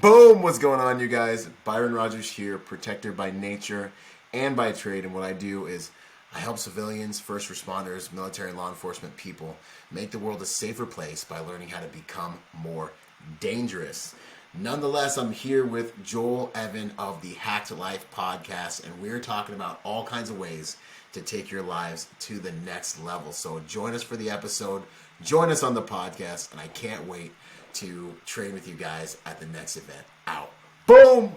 Boom! What's going on, you guys? Byron Rodgers here, protector by nature and by trade. And what I do is I help civilians, first responders, military, law enforcement people make the world a safer place by learning how to become more dangerous. Nonetheless, I'm here with Joel Evan of the Hacked Life podcast, and we're talking about all kinds of ways to take your lives to the next level. So join us for the episode, join us on the podcast, and I can't wait to train with you guys at the next event. Out. Boom!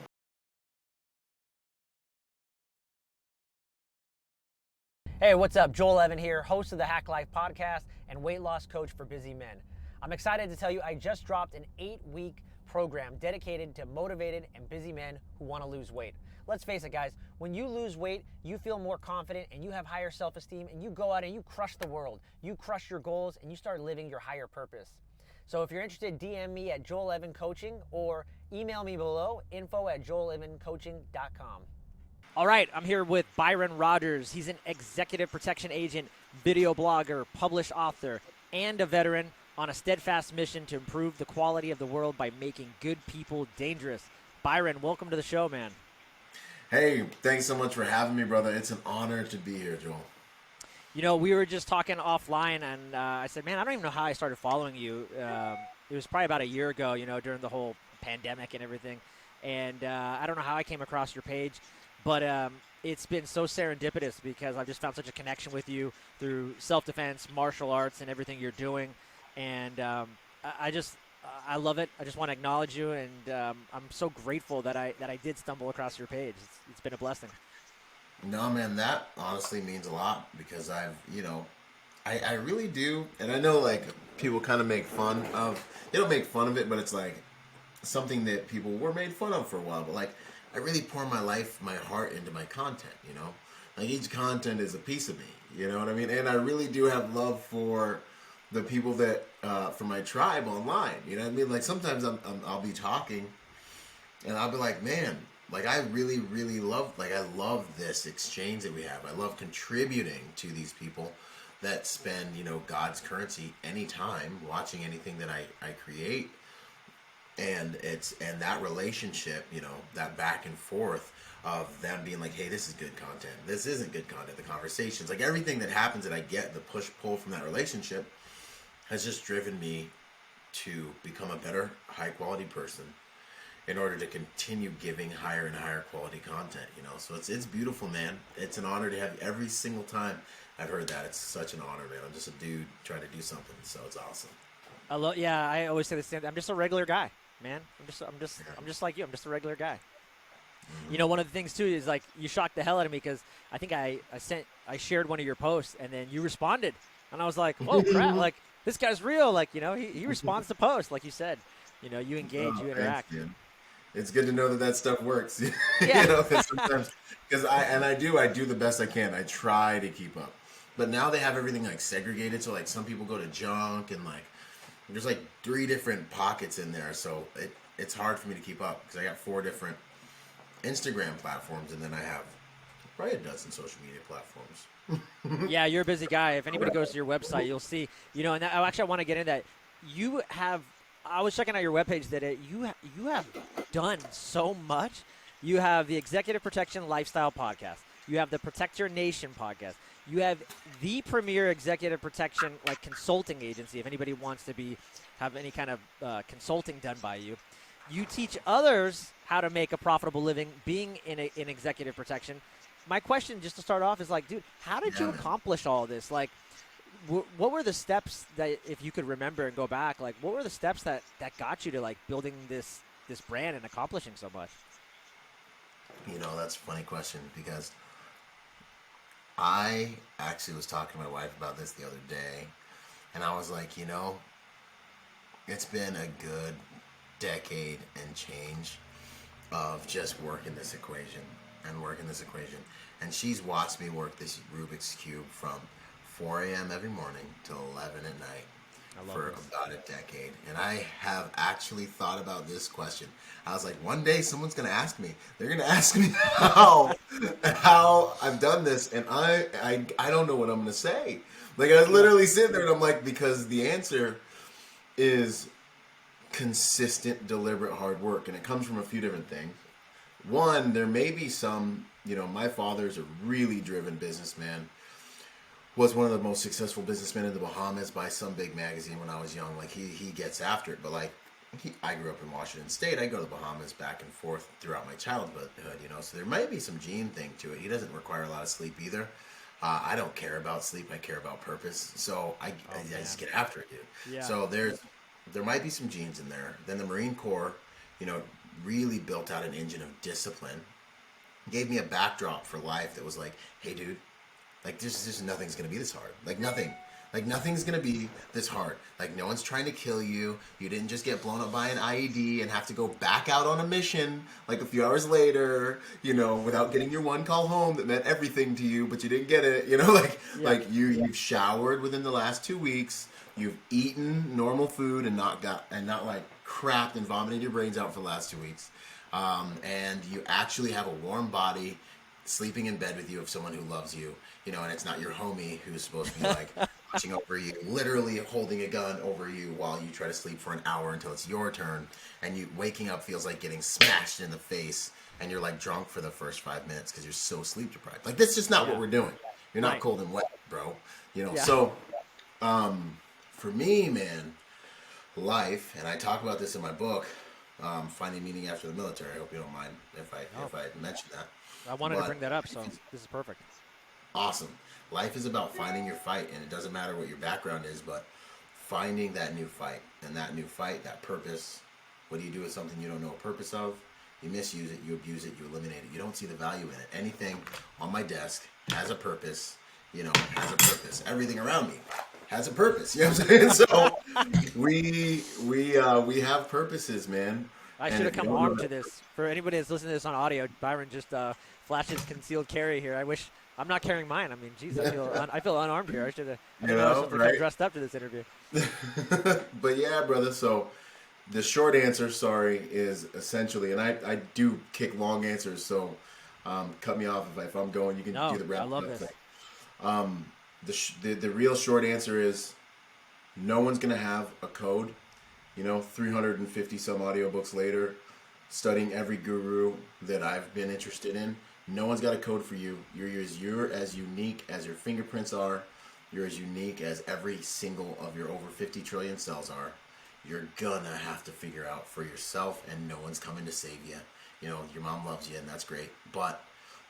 Hey, what's up? Joel Evan here, host of the Hack Life podcast and weight loss coach for busy men. I'm excited to tell you I just dropped an 8-week program dedicated to motivated and busy men who want to lose weight. Let's face it, guys, when you lose weight, you feel more confident and you have higher self-esteem and you go out and you crush the world. You crush your goals and you start living your higher purpose. So if you're interested, DM me at Joel Evan Coaching or email me below, info@joelevancoaching.com. All right, I'm here with Byron Rodgers. He's an executive protection agent, video blogger, published author, and a veteran on a steadfast mission to improve the quality of the world by making good people dangerous. Byron, welcome to the show, man. Hey, thanks so much for having me, brother. It's an honor to be here, Joel. You know, we were just talking offline, and I said, man, I don't even know how I started following you. It was probably about a year ago, you know, during the whole pandemic and everything. And I don't know how I came across your page. But it's been so serendipitous because I've just found such a connection with you through self-defense, martial arts, and everything you're doing. And I love it. I just want to acknowledge you, and I'm so grateful that I did stumble across your page. It's been a blessing. No, man, that honestly means a lot because I really do. And I know, like, people kind of make fun of, they don't make fun of it, but it's like something that people were made fun of for a while. But, like, I really pour my life, my heart into my content, you know? Like, each content is a piece of me, you know what I mean? And I really do have love for the people that, for my tribe online, you know what I mean? Like, sometimes I'll be talking, and I'll be like, man, like, I really, really love, like, I love this exchange that we have. I love contributing to these people that spend, you know, God's currency anytime watching anything that I create. And that relationship, you know, that back and forth of them being like, hey, this is good content, this isn't good content, the conversations, like everything that happens that I get, the push pull from that relationship has just driven me to become a better high quality person in order to continue giving higher and higher quality content, you know. So it's beautiful, man. It's an honor to have you. Every single time I've heard that, it's such an honor, man. I'm just a dude trying to do something, so it's awesome. I always say the same. I'm just a regular guy, man. I'm just like you. I'm just a regular guy. Mm-hmm. You know, one of the things too is like you shocked the hell out of me because I think I shared one of your posts and then you responded, and I was like, oh crap, like this guy's real. Like, you know, he responds to posts, like you said. You know, you engage, you interact. Thanks, it's good to know that stuff works. Yeah. You know, sometimes because I do the best I can. I try to keep up, but now they have everything like segregated. So like some people go to junk and like. There's like 3 different pockets in there, so it's hard for me to keep up because I got 4 different Instagram platforms, and then I have probably a dozen social media platforms. Yeah, you're a busy guy. If anybody goes to your website, you'll see, you know, and I want to get into that. I was checking out your webpage that you have done so much. You have the Executive Protection Lifestyle podcast. You have the Protector Nation podcast. You have the premier executive protection like consulting agency. If anybody wants to have any kind of consulting done by you, you teach others how to make a profitable living being in executive protection. My question, just to start off, is like, dude, how did you accomplish all this? Like, what were the steps that, if you could remember and go back, like, what were the steps that got you to like building this brand and accomplishing so much? You know, that's a funny question because I actually was talking to my wife about this the other day, and I was like, you know, it's been a good decade and change of just working this equation. And she's watched me work this Rubik's Cube from 4 a.m. every morning till 11 at night for about a decade. And I have actually thought about this question. I was like, one day someone's going to ask me. They're going to ask me how I've done this, and I don't know what I'm going to say. Like, I literally sit there and I'm like, because the answer is consistent, deliberate hard work. And it comes from a few different things. One, there may be some, my father's a really driven businessman, was one of the most successful businessmen in the Bahamas by some big magazine when I was young. Like, he gets after it. But, like, I grew up in Washington State. I go to the Bahamas back and forth throughout my childhood, so there might be some gene thing to it. He doesn't require a lot of sleep either. I don't care about sleep. I care about purpose. So I just get after it, dude. Yeah. So there might be some genes in there. Then the Marine Corps, really built out an engine of discipline. Gave me a backdrop for life that was like, hey, dude, like, just nothing's going to be this hard. Like, nothing. Like, nothing's going to be this hard. Like, no one's trying to kill you. You didn't just get blown up by an IED and have to go back out on a mission, like, a few hours later, without getting your one call home that meant everything to you, but you didn't get it, Like, you've showered within the last 2 weeks. You've eaten normal food and not like crapped and vomited your brains out for the last 2 weeks. And you actually have a warm body sleeping in bed with you of someone who loves you, and it's not your homie who's supposed to be like watching over you, literally holding a gun over you while you try to sleep for an hour until it's your turn, and you waking up feels like getting smashed in the face, and you're like drunk for the first 5 minutes because you're so sleep deprived. Like, that's just not what we're doing. You're not cold and wet, bro. So for me, man, life, and I talk about this in my book, Finding Meaning After the Military. I hope you don't mind if I mention that. I wanted to bring that up, so this is perfect. Awesome. Life is about finding your fight, and it doesn't matter what your background is, but finding that new fight. And that new fight, that purpose, what do you do with something you don't know a purpose of? You misuse it, you abuse it, you eliminate it. You don't see the value in it. Anything on my desk has a purpose, has a purpose. Everything around me has a purpose. You know what I'm saying? So we have purposes, man. I should have come armed to this. For anybody that's listening to this on audio, Byron just flashes concealed carry here. I'm not carrying mine. I mean, geez, I feel unarmed here. I should have come dressed up to this interview. But yeah, brother. So the short answer, is essentially, and I do kick long answers. So cut me off if I'm going. You can do the wrap. I love this. The real short answer is no one's gonna have a code. 350 some audiobooks later, studying every guru that I've been interested in. No one's got a code for you. You're as unique as your fingerprints are. You're as unique as every single of your over 50 trillion cells are. You're gonna have to figure out for yourself, and no one's coming to save you. Your mom loves you, and that's great. But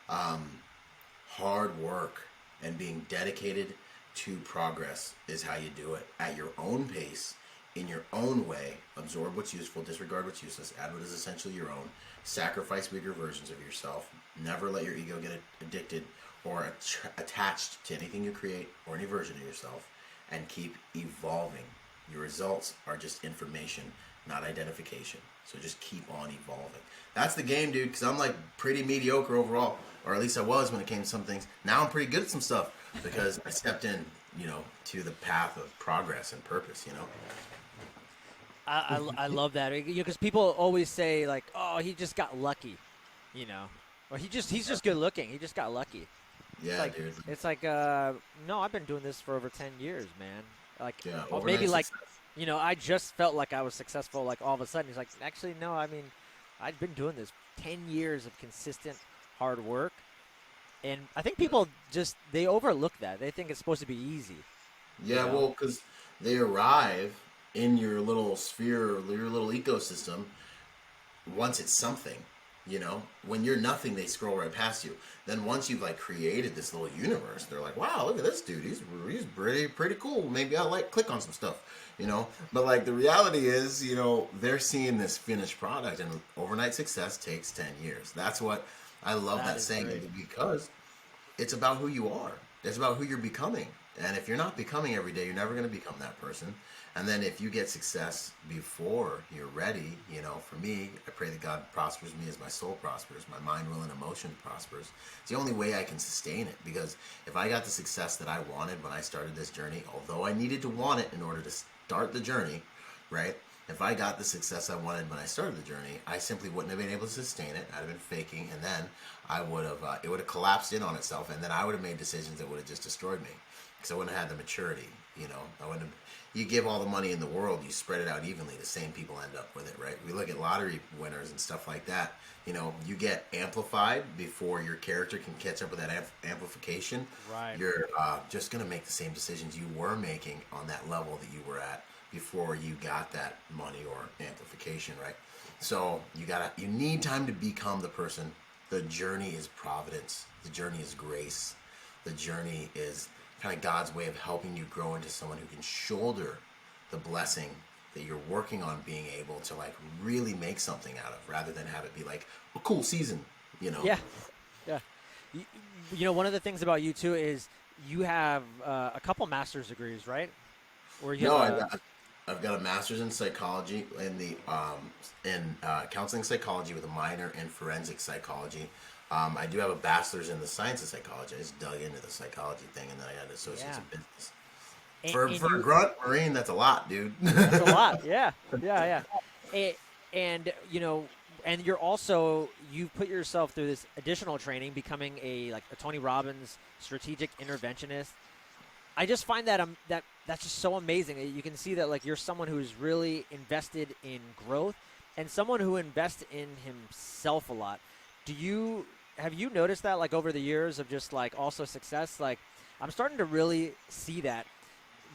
hard work and being dedicated to progress is how you do it at your own pace, in your own way. Absorb what's useful, disregard what's useless, add what is essentially your own, sacrifice weaker versions of yourself, never let your ego get addicted or attached to anything you create or any version of yourself, and keep evolving. Your results are just information, not identification. So just keep on evolving. That's the game, dude, because I'm like pretty mediocre overall, or at least I was when it came to some things. Now I'm pretty good at some stuff because I stepped in, to the path of progress and purpose, I love that, because people always say like, oh, he just got lucky, or he's just good looking. He just got lucky. Yeah, dude. It's like, no, I've been doing this for over 10 years, man. Like, maybe like, I just felt like I was successful. Like all of a sudden, he's like, actually, no. I mean, I've been doing this 10 years of consistent hard work, and I think people they overlook that. They think it's supposed to be easy. Yeah, well, because they arrive in your little sphere, your little ecosystem, once it's something. When you're nothing, they scroll right past you. Then once you've like created this little universe, they're like, wow, look at this dude. He's pretty cool. Maybe I'll click on some stuff, But like the reality is, they're seeing this finished product, and overnight success takes 10 years. That's what I love that saying, because it's about who you are. It's about who you're becoming. And if you're not becoming every day, you're never going to become that person. And then if you get success before you're ready, for me, I pray that God prospers me as my soul prospers, my mind, will, and emotion prospers. It's the only way I can sustain it, because if I got the success that I wanted when I started this journey, although I needed to want it in order to start the journey, right? If I got the success I wanted when I started the journey, I simply wouldn't have been able to sustain it. I'd have been faking, and then it would have collapsed in on itself, and then I would have made decisions that would have just destroyed me, because I wouldn't have had the maturity You know, I wouldn't. You give all the money in the world, you spread it out evenly. The same people end up with it, right? We look at lottery winners and stuff like that. You know, you get amplified before your character can catch up with that amplification. Right. You're just gonna make the same decisions you were making on that level that you were at before you got that money or amplification, right? So you need time to become the person. The journey is providence. The journey is grace. The journey is kind of God's way of helping you grow into someone who can shoulder the blessing that you're working on being able to like really make something out of, rather than have it be like a cool season, you know? Yeah. Yeah. You know, one of the things about you too is you have a couple master's degrees, right? Or you No, have I've got a master's in psychology in counseling psychology with a minor in forensic psychology. I do have a bachelor's in the science of psychology. I just dug into the psychology thing, and then I got an associate's in business. For a grunt Marine, that's a lot, dude. That's a lot. Yeah. Yeah. And you know, and you're also, you put yourself through this additional training, becoming a Tony Robbins strategic interventionist. I just find that that's just so amazing. You can see that like you're someone who's really invested in growth and someone who invests in himself a lot. Have you noticed that like over the years of just like also success? Like I'm starting to really see that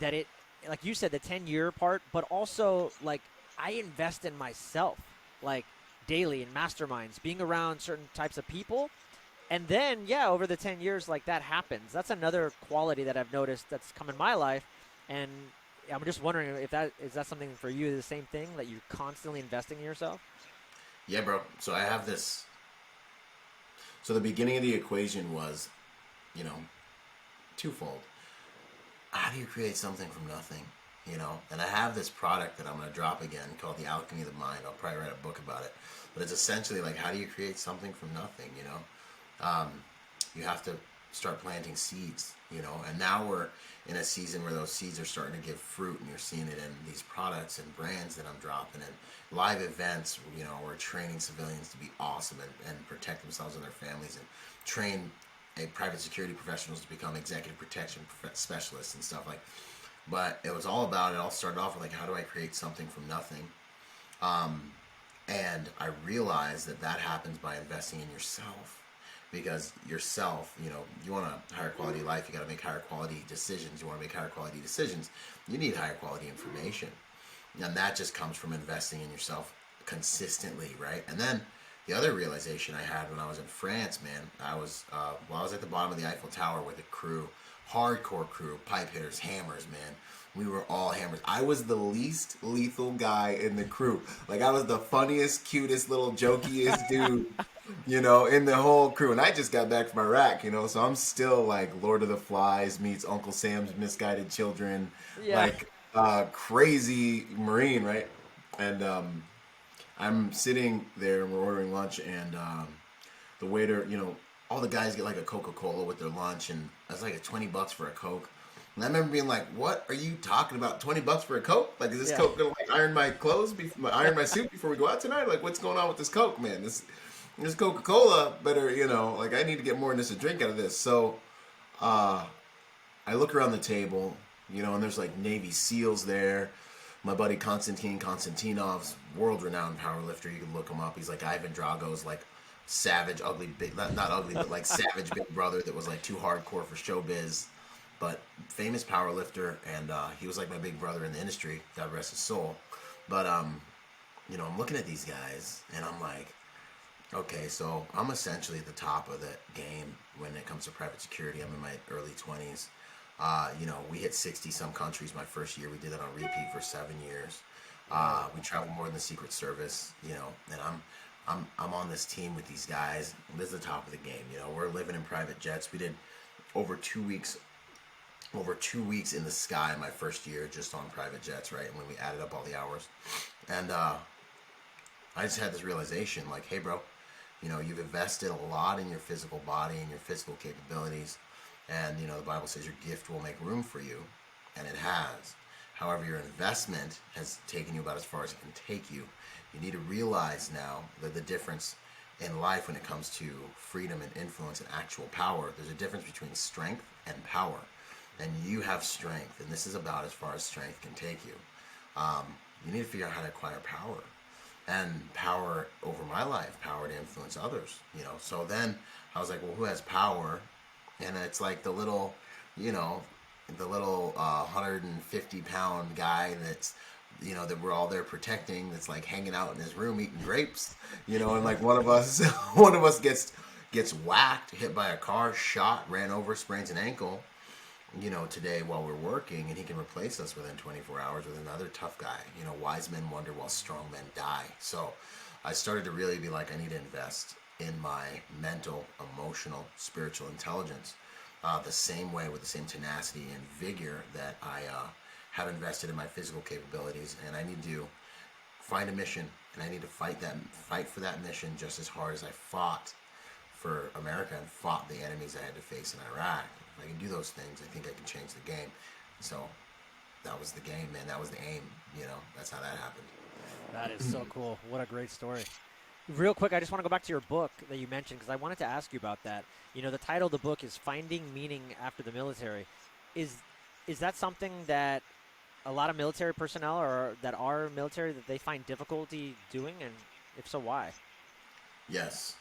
it, like you said, the 10-year part, but also like I invest in myself like daily in masterminds, being around certain types of people. And then, yeah, over the 10 years, like that happens. That's another quality that I've noticed that's come in my life. And I'm just wondering if is that something for you, the same thing, that you're constantly investing in yourself? Yeah, bro. So I have this. So the beginning of the equation was, you know, twofold. How do you create something from nothing? You know, and I have this product that I'm going to drop again called The Alchemy of the Mind. I'll probably write a book about it. But it's essentially like, how do you create something from nothing, you know? You have to start planting seeds, you know, and now we're in a season where those seeds are starting to give fruit, and you're seeing it in these products and brands that I'm dropping, in live events. You know, we're training civilians to be awesome and protect themselves and their families, and train private security professionals to become executive protection specialists and stuff like. But it all started off with like, how do I create something from nothing? And I realized that happens by investing in yourself. Because yourself, you know, you want a higher quality life, you got to make higher quality decisions. You want to make higher quality decisions, you need higher quality information. And that just comes from investing in yourself consistently, right? And then the other realization I had when I was in France, man, I was at the bottom of the Eiffel Tower with a crew, hardcore crew, pipe hitters, hammers, man. We were all hammers. I was the least lethal guy in the crew. Like, I was the funniest, cutest, little jokiest dude, you know, in the whole crew. And I just got back from Iraq, you know, so I'm still like Lord of the Flies meets Uncle Sam's Misguided Children, like crazy Marine, right? And I'm sitting there and we're ordering lunch, and the waiter, you know, all the guys get like a Coca-Cola with their lunch, and that's like $20 for a Coke. And I remember being like, "What are you talking about? $20 for a Coke? Like, is this Coke gonna like iron my clothes, iron my suit before we go out tonight? Like, what's going on with this Coke, man? This Coca-Cola better, you know, like I need to get more than just a drink out of this." So, I look around the table, you know, and there's like Navy SEALs there. My buddy Konstantin Konstantinov's world-renowned powerlifter. You can look him up. He's like Ivan Drago's like savage, ugly, big, not ugly, but like savage big brother that was like too hardcore for showbiz, but famous powerlifter. And he was like my big brother in the industry. God rest his soul. But you know, I'm looking at these guys, and I'm like, okay, so I'm essentially at the top of the game when it comes to private security. I'm in my early 20s. You know, we hit 60-some countries my first year. We did that on repeat for 7 years. We traveled more than the Secret Service, you know, and I'm on this team with these guys. This is the top of the game, you know. We're living in private jets. We did over 2 weeks in the sky my first year just on private jets, right? When we added up all the hours. And I just had this realization, like, hey, bro, you know, you've invested a lot in your physical body and your physical capabilities. And, you know, the Bible says your gift will make room for you, and it has. However, your investment has taken you about as far as it can take you. You need to realize now that the difference in life when it comes to freedom and influence and actual power, there's a difference between strength and power. and you have strength, and this is about as far as strength can take you. You need to figure out how to acquire power, and power over my life, power to influence others. So then I was like, well, who has power? And it's like the little, the little 150-pound guy that's, that we're all there protecting, that's like hanging out in his room eating grapes, and like one of us, gets whacked, hit by a car, shot, ran over, sprains an ankle, today while we're working, and he can replace us within 24 hours with another tough guy. Wise men wonder while strong men die. So I started to really be like, I need to invest in my mental, emotional, spiritual intelligence the same way, with the same tenacity and vigor that I have invested in my physical capabilities. And I need to find a mission, and I need to fight for that mission just as hard as I fought for America and fought the enemies I had to face in Iraq. If I can do those things, I think I can change the game. So that was the game, man. That was the aim. That's how that happened. That is so cool. What a great story. Real quick, I just want to go back to your book that you mentioned, because I wanted to ask you about that. The title of the book is Finding Meaning After the Military. Is that something that a lot of military personnel, or that are military, that they find difficulty doing? And if so, why? Yes.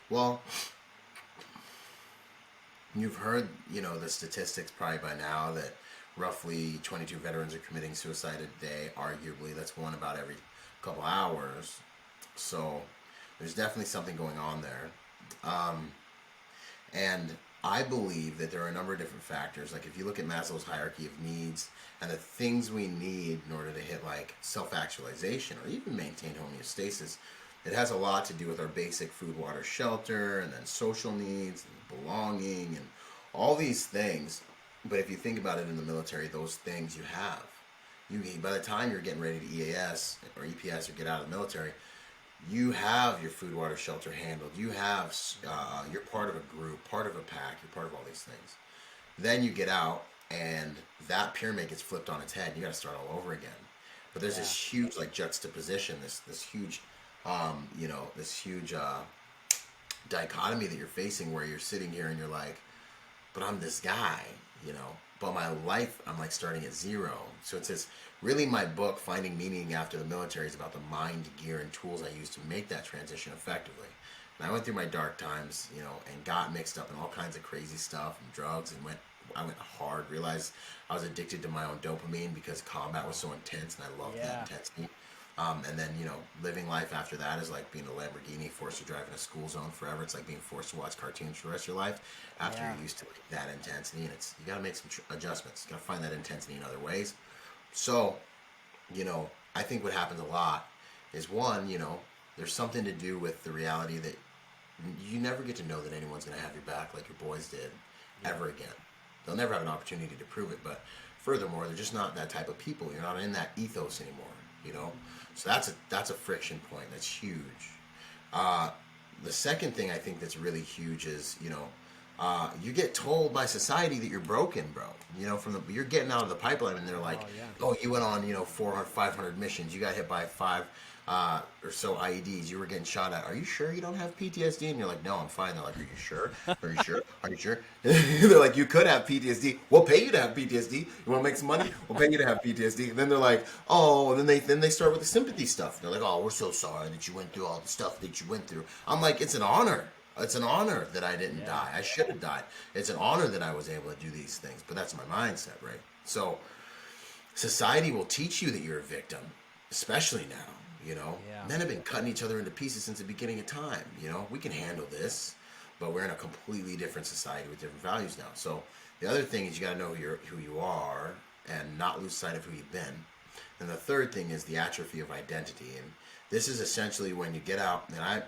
Well, you've heard, the statistics probably by now that roughly 22 veterans are committing suicide a day. Arguably, that's one about every couple hours. So there's definitely something going on there. And I believe that there are a number of different factors. Like if you look at Maslow's hierarchy of needs and the things we need in order to hit like self-actualization or even maintain homeostasis, it has a lot to do with our basic food, water, shelter, and then social needs and belonging and all these things. But if you think about it in the military, those things you have. By the time you're getting ready to EAS or EPS or get out of the military, you have your food, water, shelter handled. You have, you're part of a group, part of a pack, you're part of all these things. Then you get out and that pyramid gets flipped on its head. You got to start all over again. But there's this huge like juxtaposition, this huge, this huge dichotomy that you're facing, where you're sitting here and you're like, but I'm this guy, but my life, I'm like starting at zero. So it says, really my book, Finding Meaning After the Military, is about the mind, gear, and tools I use to make that transition effectively. And I went through my dark times, and got mixed up in all kinds of crazy stuff and drugs, and I went hard, realized I was addicted to my own dopamine because combat was so intense and I loved that intensity. And then, living life after that is like being a Lamborghini, forced to drive in a school zone forever. It's like being forced to watch cartoons for the rest of your life after you're used to that intensity. And you got to make some adjustments. You got to find that intensity in other ways. So, I think what happens a lot is, one, there's something to do with the reality that you never get to know that anyone's going to have your back like your boys did ever again. They'll never have an opportunity to prove it. But furthermore, they're just not that type of people. You're not in that ethos anymore, So that's a friction point. That's huge. The second thing I think that's really huge is, you get told by society that you're broken, bro. You're getting out of the pipeline, and they're like, oh, you went on, 400, 500 missions. You got hit by 5 or so IEDs. You were getting shot at. Are you sure you don't have PTSD? And you're like, no, I'm fine. They're like, are you sure? Are you sure? Are you sure? They're like, you could have PTSD. We'll pay you to have PTSD. You want to make some money? We'll pay you to have PTSD. And then they're like, oh, and then they start with the sympathy stuff. They're like, oh, we're so sorry that you went through all the stuff that you went through. I'm like, it's an honor. It's an honor that I didn't die. I should have died. It's an honor that I was able to do these things. But that's my mindset, right? So society will teach you that you're a victim, especially now. Men have been cutting each other into pieces since the beginning of time. We can handle this, but we're in a completely different society with different values now. So the other thing is, you got to know who you are and not lose sight of who you've been. And the third thing is the atrophy of identity. And this is essentially when you get out, and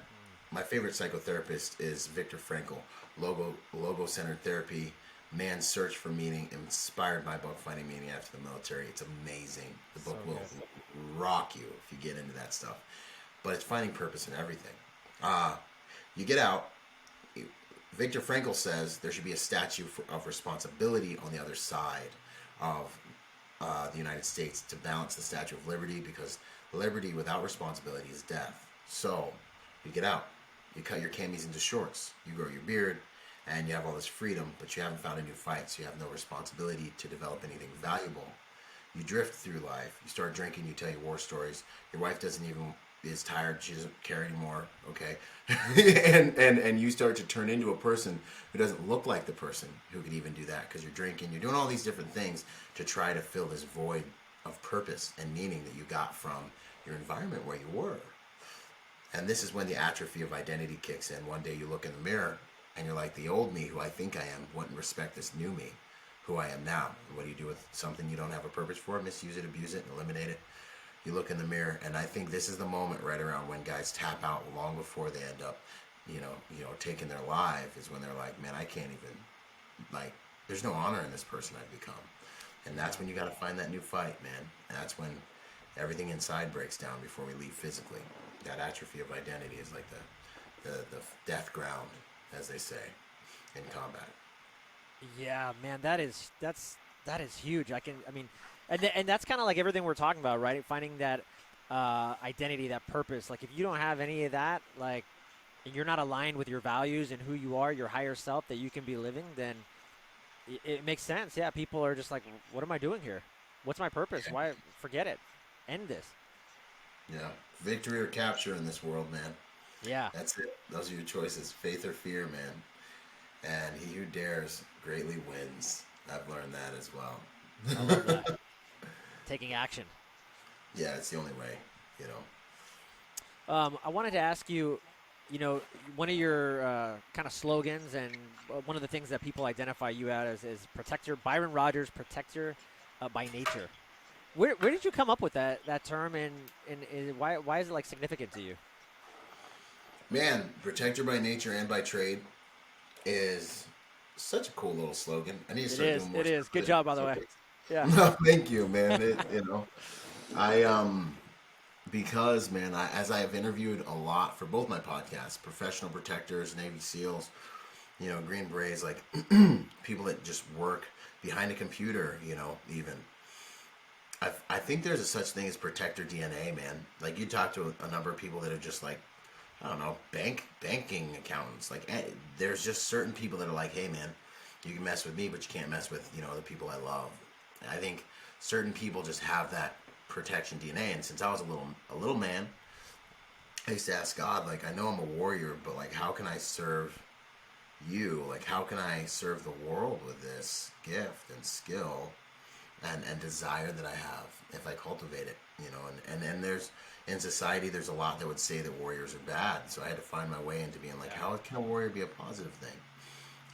my favorite psychotherapist is Viktor Frankl, logo-centered therapy, man's search for meaning, inspired my book, Finding Meaning After the Military. It's amazing. The book will rock you if you get into that stuff. But it's finding purpose in everything. You get out. Viktor Frankl says there should be a statue of responsibility on the other side of the United States to balance the Statue of Liberty, because liberty without responsibility is death. So you get out. You cut your camis into shorts. You grow your beard. and you have all this freedom, but you haven't found a new fight, so you have no responsibility to develop anything valuable. You drift through life. You start drinking. You tell your war stories. Your wife doesn't even is tired. She doesn't care anymore. Okay, and you start to turn into a person who doesn't look like the person who could even do that because you're drinking. You're doing all these different things to try to fill this void of purpose and meaning that you got from your environment where you were. And this is when the atrophy of identity kicks in. One day you look in the mirror and you're like, the old me who I think I am wouldn't respect this new me who I am now. And what do you do with something you don't have a purpose for? Misuse it, abuse it, and eliminate it. You look in the mirror, and I think this is the moment right around when guys tap out long before they end up, taking their life, is when they're like, man, I can't even, like, there's no honor in this person I've become. And that's when you got to find that new fight, man. And that's when everything inside breaks down before we leave physically. That atrophy of identity is like the death ground, as they say, in combat. Yeah, man, that is huge. And that's kind of like everything we're talking about, right? Finding that identity, that purpose. Like if you don't have any of that, like, and you're not aligned with your values and who you are, your higher self that you can be living, then it makes sense. Yeah, people are just like, what am I doing here? What's my purpose? Yeah. Why? Forget it. End this. Yeah, victory or capture in this world, man. Yeah. That's it. Those are your choices. Faith or fear, man. And he who dares greatly wins. I've learned that as well. I love that. Taking action. Yeah, it's the only way, I wanted to ask you, one of your kind of slogans and one of the things that people identify you as is Protector, Byron Rodgers, Protector by Nature. Where did you come up with that term, and why is it like significant to you? Man, Protector by nature and by trade is such a cool little slogan. I need to start doing more. It is. Good job, by the way. Yeah. No, thank you, man. I because man, as I have interviewed a lot for both my podcasts, professional protectors, Navy SEALs, Green Berets, like people that just work behind a computer, even. I think there's a such thing as protector DNA, man. Like you talk to a number of people that are just like, I don't know, banking accountants. Like there's just certain people that are like, hey man, you can mess with me, but you can't mess with, the people I love. And I think certain people just have that protection DNA. And since I was a little man, I used to ask God, like, I know I'm a warrior, but like, how can I serve you? Like, how can I serve the world with this gift and skill and desire that I have if I cultivate it, and there's, in society, there's a lot that would say that warriors are bad. So I had to find my way into being like, how can a warrior be a positive thing?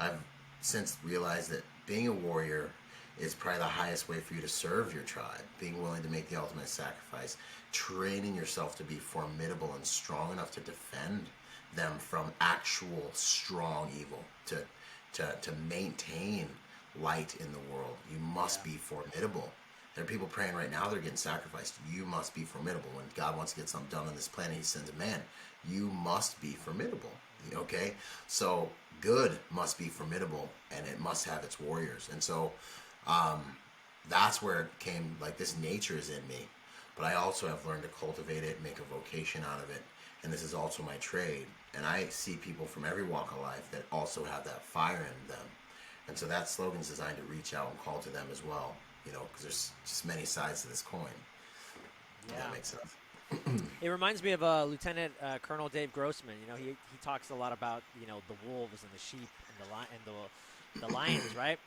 I've since realized that being a warrior is probably the highest way for you to serve your tribe, being willing to make the ultimate sacrifice, training yourself to be formidable and strong enough to defend them from actual strong evil, to maintain light in the world. You must be formidable. There are people praying right now, they're getting sacrificed. You must be formidable. When God wants to get something done on this planet, he sends a man. You must be formidable. Okay? So good must be formidable, and it must have its warriors. And so that's where it came, like, this nature is in me. But I also have learned to cultivate it, make a vocation out of it. And this is also my trade. And I see people from every walk of life that also have that fire in them. And so that slogan is designed to reach out and call to them as well, because there's just many sides to this coin. Yeah. That makes sense. It reminds me of Lieutenant Colonel Dave Grossman. He talks a lot about, the wolves and the sheep and the lions, right?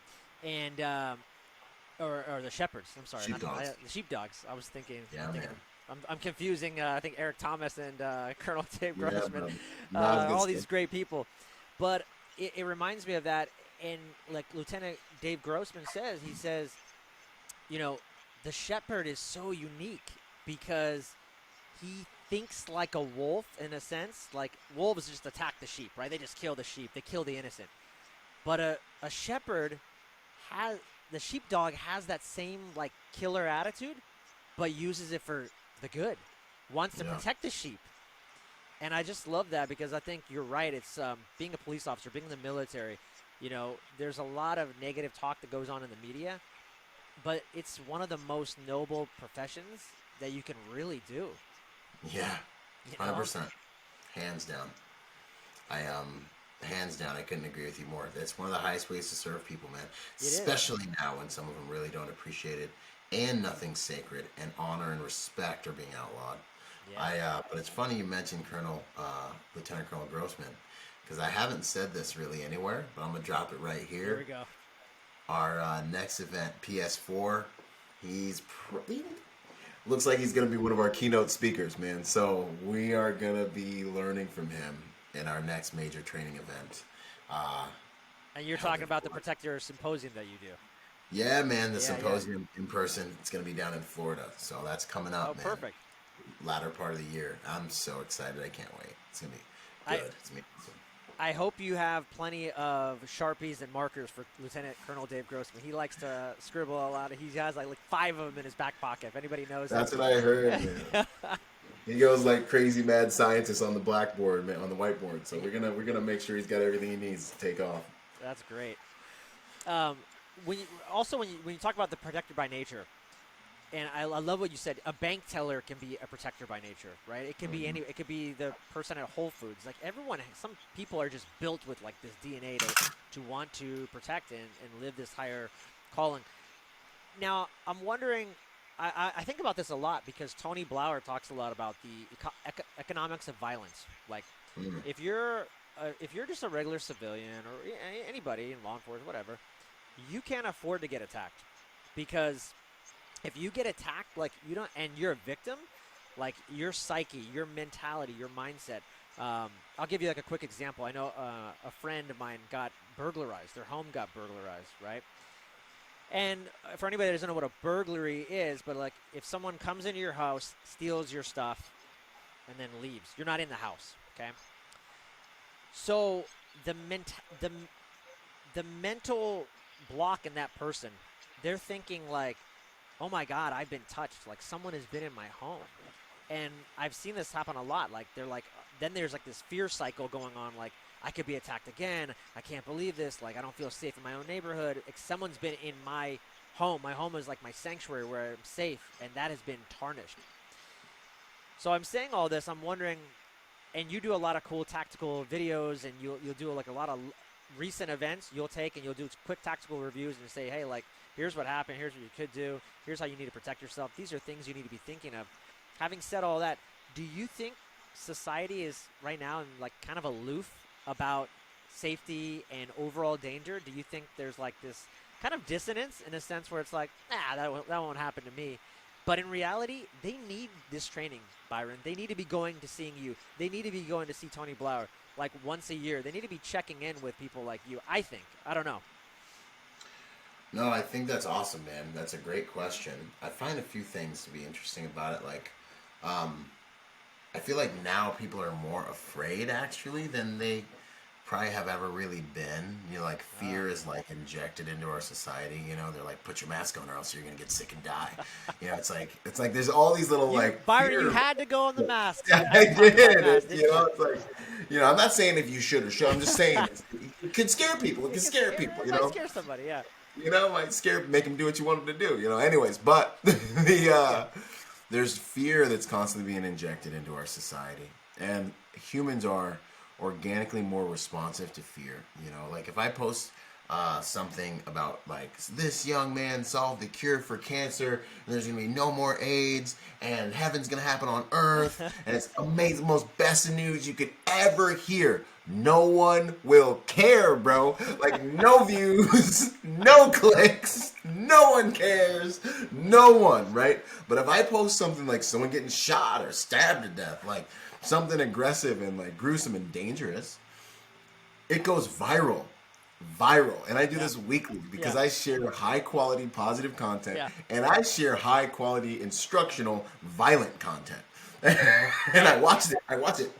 And or the shepherds. I'm sorry, sheepdogs. The sheepdogs. I was thinking. Yeah, man. I'm confusing. I think Eric Thomas and Colonel Dave Grossman. Yeah, all these great people, but it reminds me of that. And like Lieutenant Dave Grossman says, the shepherd is so unique because he thinks like a wolf in a sense. Like wolves just attack the sheep, right? They just kill the sheep. They kill the innocent. But a shepherd the sheepdog has that same like killer attitude, but uses it for the good. Wants to protect the sheep. And I just love that because I think you're right. It's being a police officer, being in the military. There's a lot of negative talk that goes on in the media, but it's one of the most noble professions that you can really do. Yeah, 100%, hands down. hands down, I couldn't agree with you more. That's one of the highest ways to serve people, man. It is. Especially now when some of them really don't appreciate it, and nothing's sacred, and honor and respect are being outlawed. Yeah. But it's funny you mentioned Lieutenant Colonel Grossman, because I haven't said this really anywhere, but I'm gonna drop it right here. Here we go. Our next event, PS4, looks like he's gonna be one of our keynote speakers, man. So we are gonna be learning from him in our next major training event. And you're talking about the Protector Symposium that you do. Yeah, man, the symposium in person. It's going to be down in Florida, so that's coming up, man. Perfect. Latter part of the year. I'm so excited. I can't wait. It's going to be good. It's going to be awesome. I hope you have plenty of Sharpies and markers for Lieutenant Colonel Dave Grossman. He likes to scribble a lot. He has like 5 of them in his back pocket, if anybody knows. That's what I heard, man. He goes like crazy mad scientist on the blackboard, man, on the whiteboard. So we're gonna make sure he's got everything he needs to take off. That's great. When you talk about the protector by nature, and I love what you said. A bank teller can be a protector by nature, right? It can be it could be the person at Whole Foods. Like some people are just built with like this DNA to want to protect and live this higher calling. Now I'm wondering. I think about this a lot because Tony Blauer talks a lot about the economics of violence. Like, if you're just a regular civilian or anybody in law enforcement, whatever, you can't afford to get attacked, because if you get attacked, like and you're a victim, like your psyche, your mentality, your mindset. I'll give you like a quick example. I know a friend of mine got burglarized. Their home got burglarized, right? And for anybody that doesn't know what a burglary is, but like if someone comes into your house, steals your stuff, and then leaves, you're not in the house, okay? So the mental block in that person, they're thinking like, oh my God, I've been touched. Like someone has been in my home. And I've seen this happen a lot. Like they're like, then there's like this fear cycle going on. Like, I could be attacked again. I can't believe this. Like, I don't feel safe in my own neighborhood. Like, someone's been in my home. My home is like my sanctuary where I'm safe, and that has been tarnished. So I'm saying all this. I'm wondering, and you do a lot of cool tactical videos, and you'll do like a lot of recent events you'll take, and you'll do quick tactical reviews and say, hey, like, here's what happened. Here's what you could do. Here's how you need to protect yourself. These are things you need to be thinking of. Having said all that, do you think society is right now like kind of aloof about safety and overall danger? Do you think there's like this kind of dissonance in a sense where it's like, that won't happen to me? But in reality, they need this training, Byron. They need to be going to seeing you. They need to be going to see Tony Blauer like once a year. They need to be checking in with people like you, I think. I don't know. No, I think that's awesome, man. That's a great question. I find a few things to be interesting about it. Like, I feel like now people are more afraid actually than they probably have ever really been. You know, like fear is like injected into our society. You know, they're like, put your mask on or else you're gonna get sick and die. You know, it's like there's all these little like Byron, fear. you had to go on the mask. Yeah, I did. You know, it's like, you know, I'm not saying if you should or should. I'm just saying it can scare people. It can scare people. You know, scare somebody. Yeah. You know, might make them do what you want them to do. You know, anyways, but there's fear that's constantly being injected into our society, and humans are organically more responsive to fear. You know, like if I post something about like this young man solved the cure for cancer, and there's gonna be no more AIDS, and heaven's gonna happen on earth, and it's amazing, most best news you could ever hear. No one will care, bro. Like, no views, no clicks, no one cares, no one, right? But if I post something like someone getting shot or stabbed to death, like something aggressive and like gruesome and dangerous, it goes viral. And I do this weekly because I share high quality positive content and I share high quality instructional violent content. And I watch it.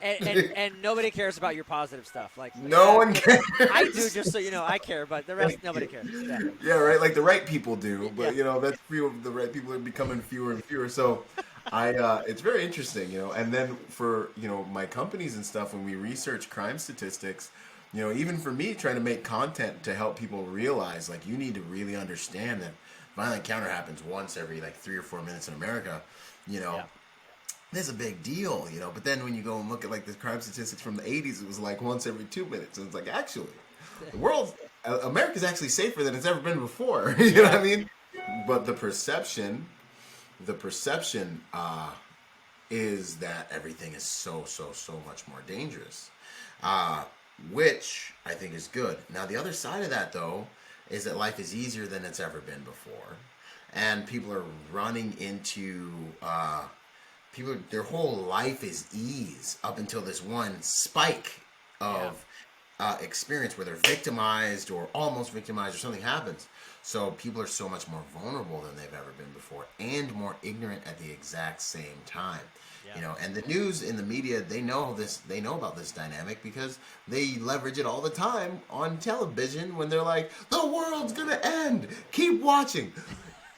And nobody cares about your positive stuff. Like no one cares. I do, just so you know, I care, but the rest nobody cares. Yeah, right. Like the right people do, but you know, that's few. The right people are becoming fewer and fewer. So, it's very interesting, you know. And then for my companies and stuff, when we research crime statistics, you know, even for me trying to make content to help people realize, like, you need to really understand that violent encounter happens once every like 3 or 4 minutes in America, you know. this is a big deal, you know. But then when you go and look at like the crime statistics from the 80s, it was like once every 2 minutes. And it's like, actually, the world, America's actually safer than it's ever been before. You know what I mean? But the perception is that everything is so much more dangerous, which I think is good. Now, the other side of that, though, is that life is easier than it's ever been before, and people are running into their whole life is ease up until this one spike of experience where they're victimized or almost victimized or something happens. So people are so much more vulnerable than they've ever been before and more ignorant at the exact same time. Yeah. You know, and the news and the media, they know about this dynamic because they leverage it all the time on television when they're like, the world's gonna end, keep watching.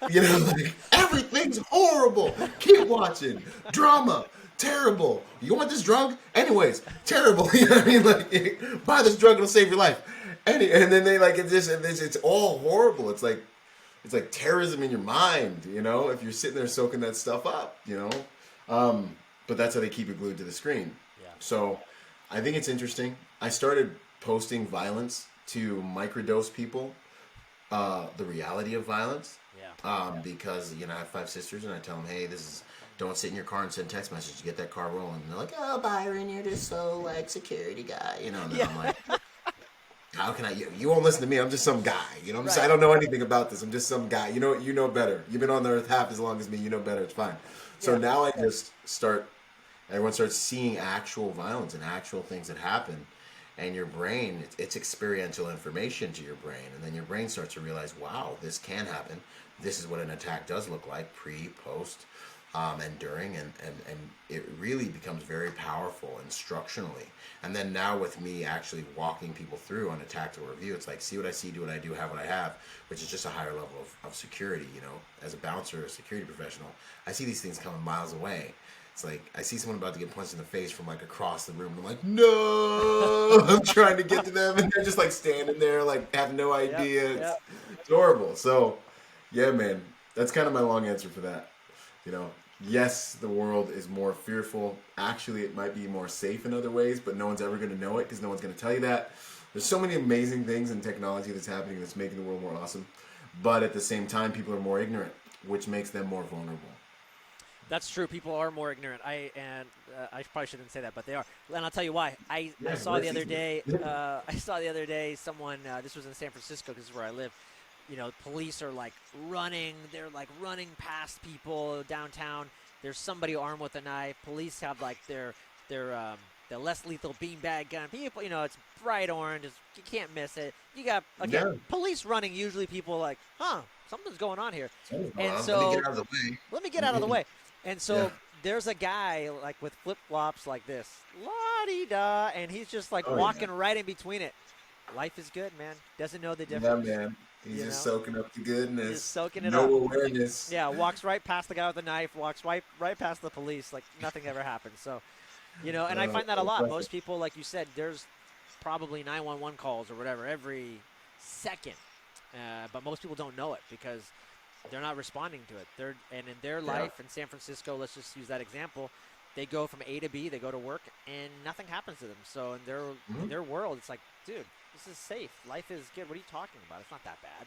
You know, like, everything's horrible. Keep watching. Drama. Terrible. You want this drug? Anyways, terrible. You know what I mean? Like, buy this drug, it'll save your life. And then they like it's all horrible. It's like terrorism in your mind, you know, if you're sitting there soaking that stuff up, you know. But that's how they keep you glued to the screen. Yeah. So I think it's interesting. I started posting violence to microdose people, the reality of violence. Because, you know, I have 5 sisters and I tell them, hey, don't sit in your car and send text messages to get that car rolling. And they're like, oh, Byron, you're just so, like, security guy. You know, and then I'm like, how can I, you won't listen to me. I'm just some guy. You know what I'm saying? I don't know anything about this. I'm just some guy. You know better. You've been on the earth half as long as me. You know better. It's fine. So now I just everyone starts seeing actual violence and actual things that happen. And your brain, it's experiential information to your brain. And then your brain starts to realize, wow, this can happen. This is what an attack does look like, pre, post, and during. And it really becomes very powerful instructionally. And then now with me actually walking people through on a tactical review, it's like, see what I see, do what I do, have what I have, which is just a higher level of security, you know. As a bouncer, a security professional, I see these things coming miles away. It's like, I see someone about to get punched in the face from, like, across the room. And I'm like, no! I'm trying to get to them. And they're just, like, standing there, like, have no idea. It's horrible. So, yeah, man. That's kind of my long answer for that. You know, yes, the world is more fearful. Actually, it might be more safe in other ways, but no one's ever going to know it because no one's going to tell you that. There's so many amazing things in technology that's happening that's making the world more awesome. But at the same time, people are more ignorant, which makes them more vulnerable. That's true. People are more ignorant. I probably shouldn't say that, but they are. And I'll tell you why. I saw the other day someone. This was in San Francisco. This is where I live. You know, police are like running. They're like running past people downtown. There's somebody armed with a knife. Police have like their less lethal beanbag gun. People, you know, it's bright orange. You can't miss it. You got police running. Usually, people are like, something's going on here. And so let me get out of the way. And so there's a guy like with flip-flops like this, la-di-da, and he's just like walking right in between it. Life is good, man. Doesn't know the difference. Yeah, man. He's just soaking up the goodness. Just soaking it up. No awareness. Yeah, walks right past the guy with the knife, walks right past the police, like nothing ever happened. So, you know, and I find that a lot. Most people, like you said, there's probably 911 calls or whatever every second. But most people don't know it because they're not responding to it. And in their life in San Francisco, let's just use that example, they go from A to B, they go to work, and nothing happens to them. So in their world, it's like, dude, this is safe. Life is good. What are you talking about? It's not that bad.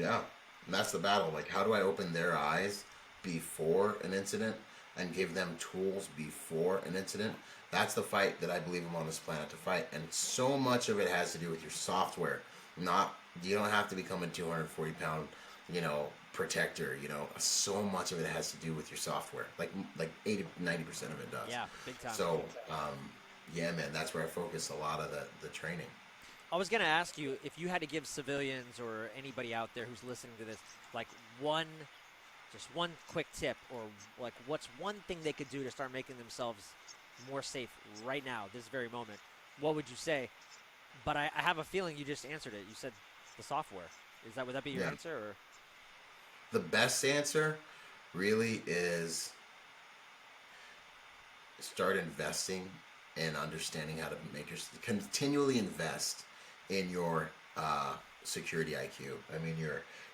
Yeah, and that's the battle. Like, how do I open their eyes before an incident and give them tools before an incident? That's the fight that I believe I'm on this planet to fight. And so much of it has to do with your software. You don't have to become a 240-pound, you know, protector, you know. So much of it has to do with your software. Like 80-90% of it does. Yeah, big time. So, yeah, man, that's where I focus a lot of the training. I was going to ask you if you had to give civilians or anybody out there who's listening to this, like one quick tip, or like what's one thing they could do to start making themselves more safe right now, this very moment, what would you say? But I have a feeling you just answered it. You said the software. Would that be your answer? Or? The best answer really is start investing and understanding how to continually invest in your security IQ. I mean,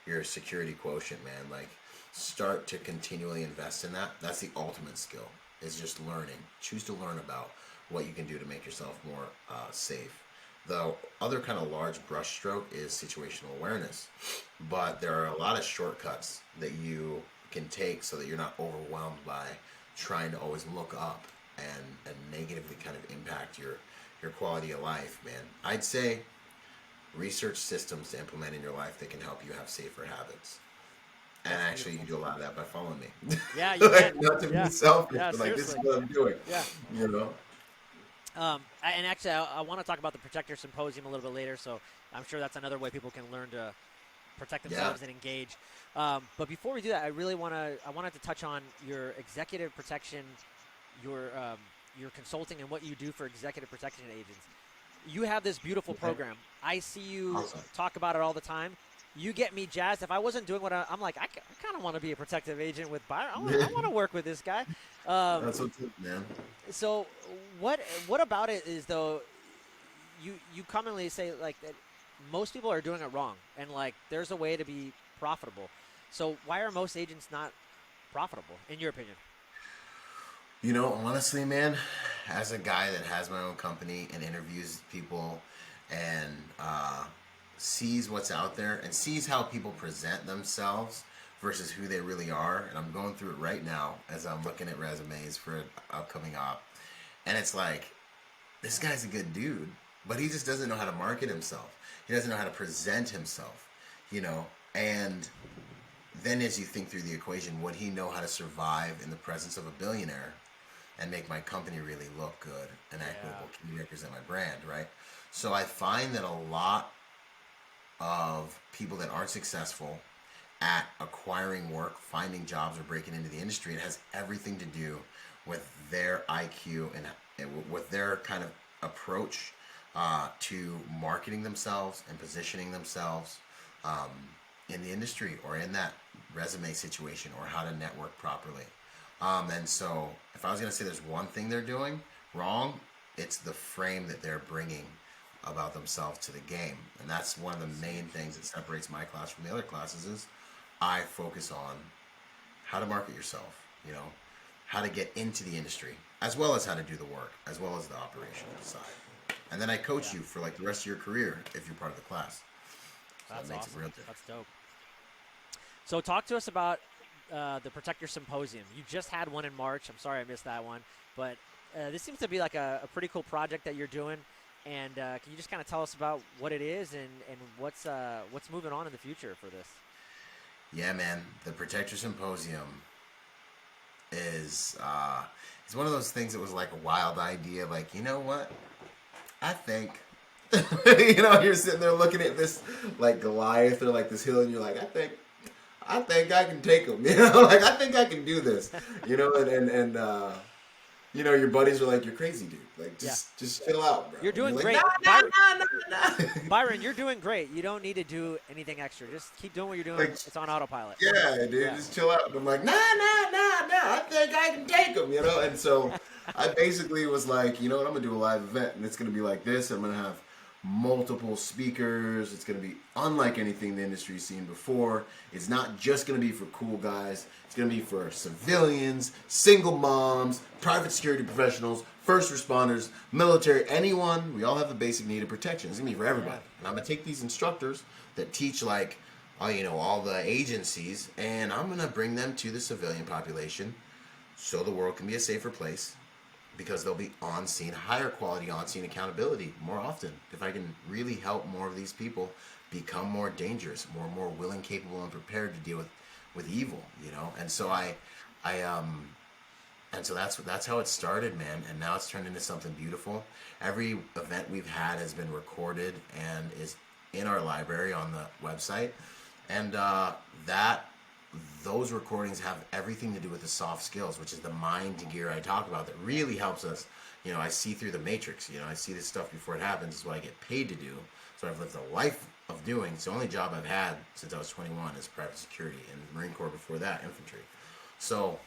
your security quotient, man. Like, start to continually invest in that. That's the ultimate skill, is just learning. Choose to learn about what you can do to make yourself more safe. The other kind of large brushstroke is situational awareness, but there are a lot of shortcuts that you can take so that you're not overwhelmed by trying to always look up and negatively kind of impact your quality of life, man. I'd say research systems to implement in your life that can help you have safer habits. And actually, you can do a lot of that by following me. Yeah, you Like, can. not to Yeah. be selfish, Yeah, but like this is seriously. what I'm doing. Yeah. You know. And actually, I want to talk about the Protector Symposium a little bit later, so I'm sure that's another way people can learn to protect themselves and engage. But before we do that, I wanted to touch on your executive protection, your consulting, and what you do for executive protection agents. You have this beautiful program. I see you Awesome. talk about it all the time. You get me jazzed. If I wasn't doing what I'm like, I kind of want to be a protective agent with Byron. I want to work with this guy. That's what's up, man. So what about it is, though, you commonly say like that most people are doing it wrong, and like there's a way to be profitable. So why are most agents not profitable, in your opinion? You know, honestly, man, as a guy that has my own company and interviews people and sees what's out there and sees how people present themselves versus who they really are, and I'm going through it right now as I'm looking at resumes for an upcoming op, and it's like, this guy's a good dude, but he just doesn't know how to market himself. He doesn't know how to present himself, you know, and then as you think through the equation, would he know how to survive in the presence of a billionaire and make my company really look good and equitable, can you represent my brand, right? So I find that a lot of people that aren't successful at acquiring work, finding jobs, or breaking into the industry, it has everything to do with their IQ and with their kind of approach to marketing themselves and positioning themselves in the industry or in that resume situation, or how to network properly. And so if I was going to say there's one thing they're doing wrong, it's the frame that they're bringing about themselves to the game. And that's one of the main things that separates my class from the other classes is I focus on how to market yourself, you know, how to get into the industry, as well as how to do the work, as well as the operational side. And then I coach you for like the rest of your career if you're part of the class. So That's that makes awesome. it real different. That's dope. So talk to us about the Protector Symposium. You just had one in March. I'm sorry I missed that one, but this seems to be like a pretty cool project that you're doing. And can you just kind of tell us about what it is and what's moving on in the future for this? Yeah, man. The Protector Symposium is it's one of those things that was like a wild idea. Like, you know what? I think, you know, you're sitting there looking at this like Goliath or like this hill, and you're like, I think I can take him. You know, like I think I can do this. You know, and you know, your buddies are like, you're crazy, dude. Like, just chill out, bro. You're doing like, great. Nah. Byron, you're doing great. You don't need to do anything extra. Just keep doing what you're doing. Like, it's on autopilot. Yeah, dude, just chill out. And I'm like, nah. I think I can take him, you know? And so I basically was like, you know what? I'm going to do a live event, and it's going to be like this. I'm going to have multiple speakers. It's going to be unlike anything the industry's seen before. It's not just going to be for cool guys. It's going to be for civilians, single moms, private security professionals, first responders, military, anyone. We all have the basic need of protection. It's going to be for everybody. And I'm going to take these instructors that teach like, you know, all the agencies, and I'm going to bring them to the civilian population so the world can be a safer place, because they'll be on scene, higher quality on scene accountability more often. If I can really help more of these people become more dangerous, more willing, capable, and prepared to deal with evil, you know. And so and so that's how it started, man. And now it's turned into something beautiful. Every event we've had has been recorded and is in our library on the website. And those recordings have everything to do with the soft skills, which is the mind gear I talk about that really helps us. You know, I see through the matrix. You know, I see this stuff before it happens. It's what I get paid to do. So I've lived a life of doing. It's the only job I've had since I was 21 is private security, and Marine Corps before that, infantry. So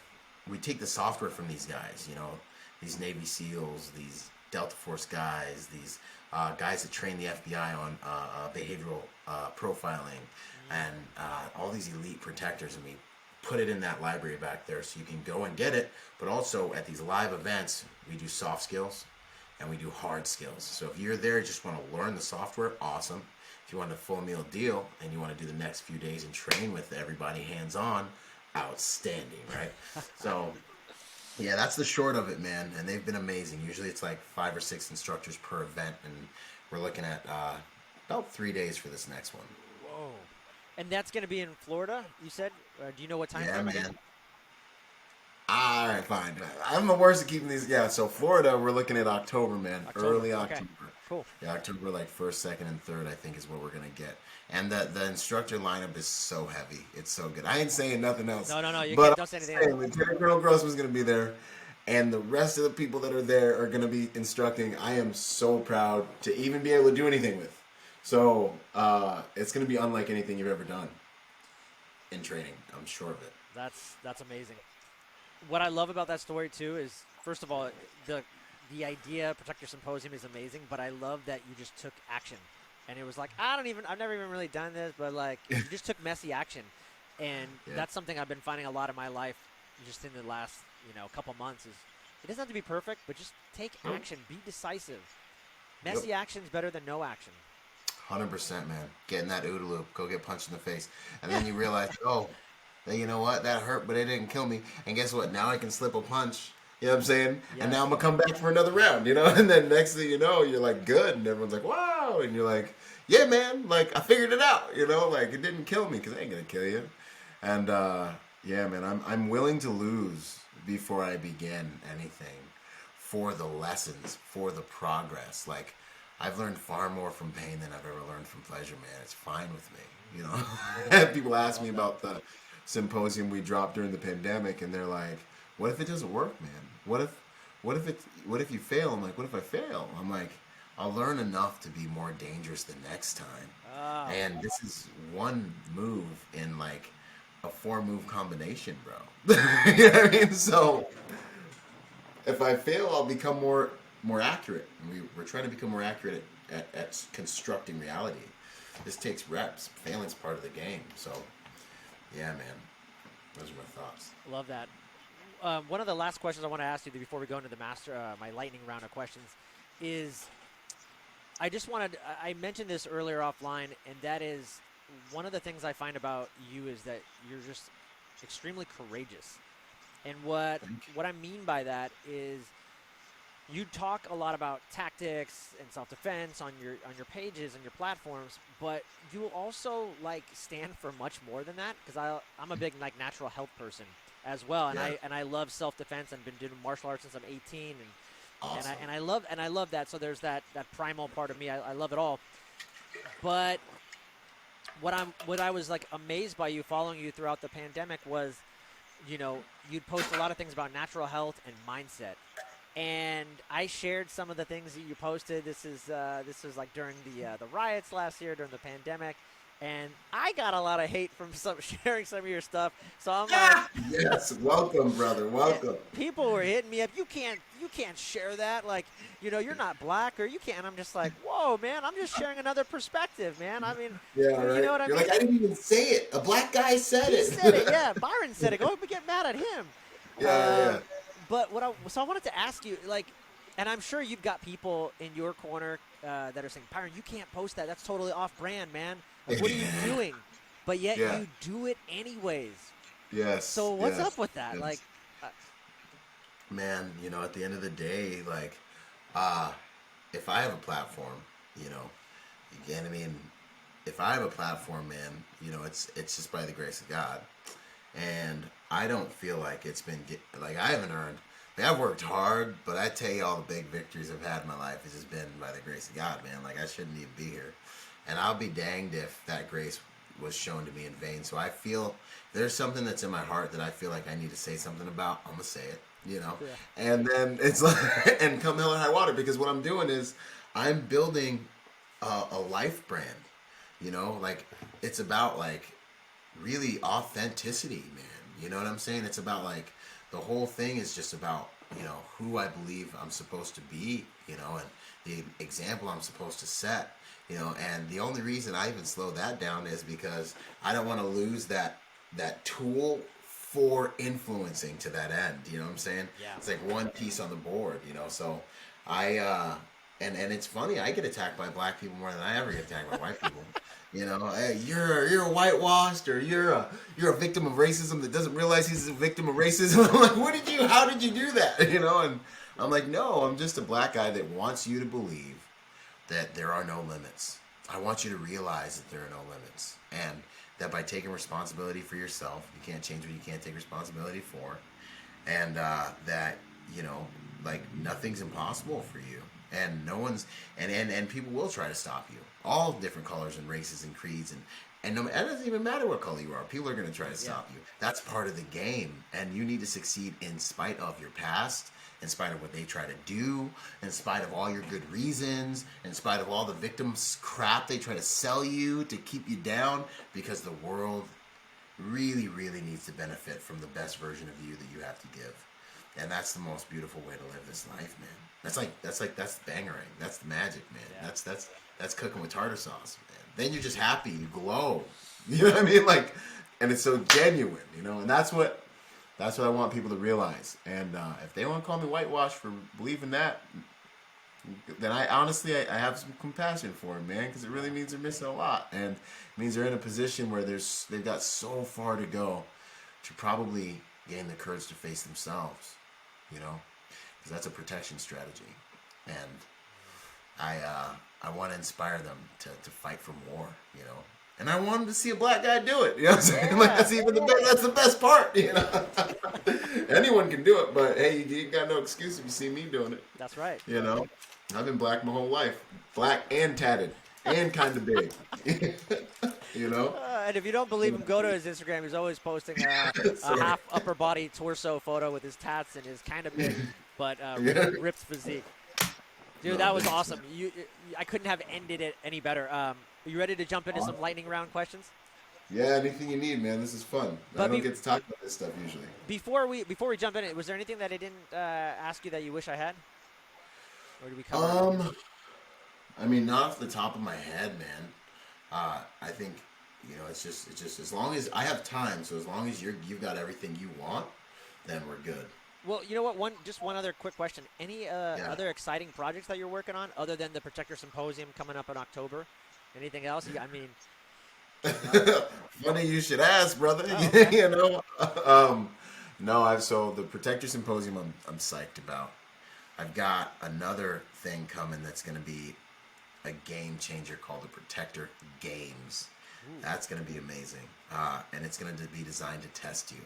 we take the software from these guys, you know, these Navy SEALs, these Delta Force guys, these guys that train the FBI on behavioral profiling, and all these elite protectors, and we put it in that library back there so you can go and get it. But also at these live events, we do soft skills and we do hard skills. So if you're there, just want to learn the software, awesome. If you want a full meal deal and you want to do the next few days and train with everybody hands-on, outstanding, right? So yeah, that's the short of it, man. And they've been amazing. Usually it's like 5 or 6 instructors per event, and we're looking at about 3 days for this next one. Whoa. And that's going to be in Florida, you said? Do you know what time Yeah, frame man. again? All right, fine. I'm the worst at keeping these. Yeah, so Florida, we're looking at October, man. Early Okay. October. Cool. Yeah, October, like 1st, 2nd, and 3rd, I think is what we're going to get. And the instructor lineup is so heavy. It's so good. I ain't saying nothing else. No. Don't say anything. Lieutenant Colonel Gross was going to be there. And the rest of the people that are there are going to be instructing. I am so proud to even be able to do anything with. So it's going to be unlike anything you've ever done in training. I'm sure of it. That's amazing. What I love about that story too is, first of all, the idea Protector Symposium is amazing, but I love that you just took action. And it was like, I've never even really done this, but like, you just took messy action. And that's something I've been finding a lot in my life just in the last, couple months is it doesn't have to be perfect, but just take action, be decisive. Messy action's better than no action. 100%, man. Getting that OODA loop, go get punched in the face. And then you realize, oh, you know what? That hurt, but it didn't kill me. And guess what? Now I can slip a punch. You know what I'm saying? Yes. And now I'm going to come back for another round, And then next thing you know, you're like, good. And everyone's like, wow. And you're like, yeah, man. Like, I figured it out, Like, it didn't kill me because it ain't going to kill you. And, yeah, man, I'm willing to lose before I begin anything for the lessons, for the progress. Like, I've learned far more from pain than I've ever learned from pleasure, man. It's fine with me, People ask me about the symposium we dropped during the pandemic, and they're like, what if it doesn't work, man? What if you fail? I'm like, what if I fail? I'm like, I'll learn enough to be more dangerous the next time. And this is one move in like a 4-move combination, bro. You know what I mean? So if I fail, I'll become more accurate. And we're trying to become more accurate at constructing reality. This takes reps. Failing's part of the game. So, yeah, man. Those are my thoughts. Love that. One of the last questions I want to ask you before we go into the my lightning round of questions is, I mentioned this earlier offline, and that is one of the things I find about you is that you're just extremely courageous. And what I mean by that is you talk a lot about tactics and self-defense on your pages and your platforms, but you also like stand for much more than that, because I'm a big like natural health person as well, and I love self-defense. I've been doing martial arts since I'm 18, and Awesome. and I love that. So there's that primal part of me. I love it all. But what I was like amazed by you following you throughout the pandemic was, you'd post a lot of things about natural health and mindset. And I shared some of the things that you posted. This was like during the riots last year, during the pandemic, and I got a lot of hate from sharing some of your stuff. So I'm like, yes, welcome, brother, welcome. People were hitting me up. You can't share that. Like, you're not black, or you can't. And I'm just like, whoa, man, I'm just sharing another perspective, man. I mean, yeah, right. You know what I You're mean? like, I didn't even say it. A black guy said He it. said it. Yeah, Byron said it. Go get mad at him. Yeah. But so I wanted to ask you, like, and I'm sure you've got people in your corner that are saying, Byron, you can't post that. That's totally off-brand, man. Like, what are you doing? But yet you do it anyways. Yes. So what's up with that? Yes. Like, man, at the end of the day, like, if I have a platform, again, I mean, if I have a platform, man, it's just by the grace of God. And I don't feel like it's been, like, I haven't earned, like, I've worked hard, but I tell you all the big victories I've had in my life has just been by the grace of God, man. Like, I shouldn't even be here. And I'll be danged if that grace was shown to me in vain. So I feel there's something that's in my heart that I feel like I need to say something about. I'm going to say it, Yeah. And then it's like, and come hell or high water, because what I'm doing is I'm building a life brand, like, it's about, like, really authenticity, man. You know what I'm saying? It's about, like, the whole thing is just about, who I believe I'm supposed to be, and the example I'm supposed to set, and the only reason I even slow that down is because I don't want to lose that tool for influencing to that end. You know what I'm saying? Yeah. It's like one piece on the board, you know. So I and it's funny, I get attacked by black people more than I ever get attacked by white people. You know, hey, you're a whitewashed, or you're a victim of racism that doesn't realize he's a victim of racism. I'm like, how did you do that? You know, and I'm like, no, I'm just a black guy that wants you to believe that there are no limits. I want you to realize that there are no limits, and that by taking responsibility for yourself, you can't change what you can't take responsibility for, and that, you know, like, nothing's impossible for you, and no one's, and people will try to stop you, all different colors and races and creeds, and no, it doesn't even matter what color you are, people are going to try to stop you. That's part of the game, and you need to succeed in spite of your past, in spite of what they try to do, in spite of all your good reasons, in spite of all the victims crap they try to sell you to keep you down, because the world really, really needs to benefit from the best version of you that you have to give. And that's the most beautiful way to live this life, man. That's bangering. That's the magic, man. Yeah. That's cooking with tartar sauce, man. Then you're just happy, you glow. You know what I mean? Like, and it's so genuine, you know, and that's what I want people to realize. And if they want to call me whitewashed for believing that, then I honestly have some compassion for them, man, because it really means they're missing a lot, and it means they're in a position where they've got so far to go to probably gain the courage to face themselves, you know, because that's a protection strategy, and I want to inspire them to fight for more, you know. And I want them to see a black guy do it. You know what I'm saying? Yeah, Like, that's the best part, you know. Anyone can do it, but hey, you ain't got no excuse if you see me doing it. That's right. You know, I've been black my whole life, black and tatted, and kind of big. You know. And if you don't believe him, go to his Instagram. He's always posting a half upper body torso photo with his tats and his kind of big but ripped physique. Dude, that was awesome. I couldn't have ended it any better. Are you ready to jump into some lightning round questions? Yeah, anything you need, man. This is fun. I don't get to talk about this stuff usually. Before we jump in, was there anything that I didn't ask you that you wish I had? Or did we cover it? I mean, not off the top of my head, man. I think, you know, it's just as long as I have time, so as long as you've got everything you want, then we're good. Well, you know what? One other quick question. Any other exciting projects that you're working on other than the Protector Symposium coming up in October? Anything else? I mean, funny you should ask, brother. Oh, okay. You know, no. So the Protector Symposium, I'm psyched about. I've got another thing coming that's going to be a game changer called the Protector Games. Ooh. That's going to be amazing, and it's going to be designed to test you.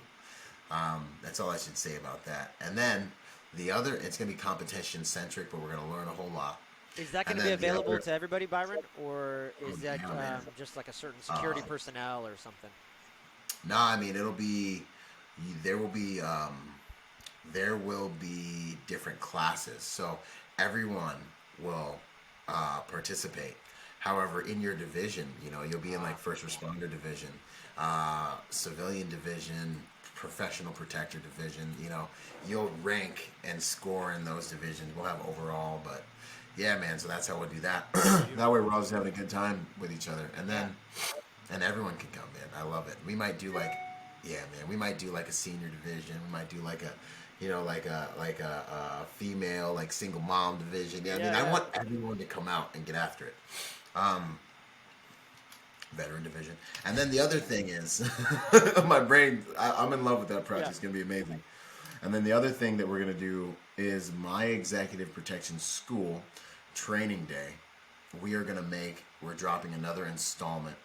That's all I should say about that. And then the other, it's going to be competition centric, but we're going to learn a whole lot. Is that going to be available to everybody, Byron, or is that just like a certain security personnel or something? No, I mean there will be different classes, so everyone will participate. However, in your division, you know, you'll be in like first responder division, civilian division, professional protector division. You know, you'll rank and score in those divisions. We'll have overall, but yeah, man. So that's how we'll do that. That way, we're always having a good time with each other, and then everyone can come in. I love it. We might do like, we might do like a senior division. We might do like a, you know, like a female, like single mom division. Yeah, I mean, I want everyone to come out and get after it. Veteran division. And then the other thing is, my brain, I'm in love with that project. It's going to be amazing. And then the other thing that we're going to do is my executive protection school training day. We're dropping another installment,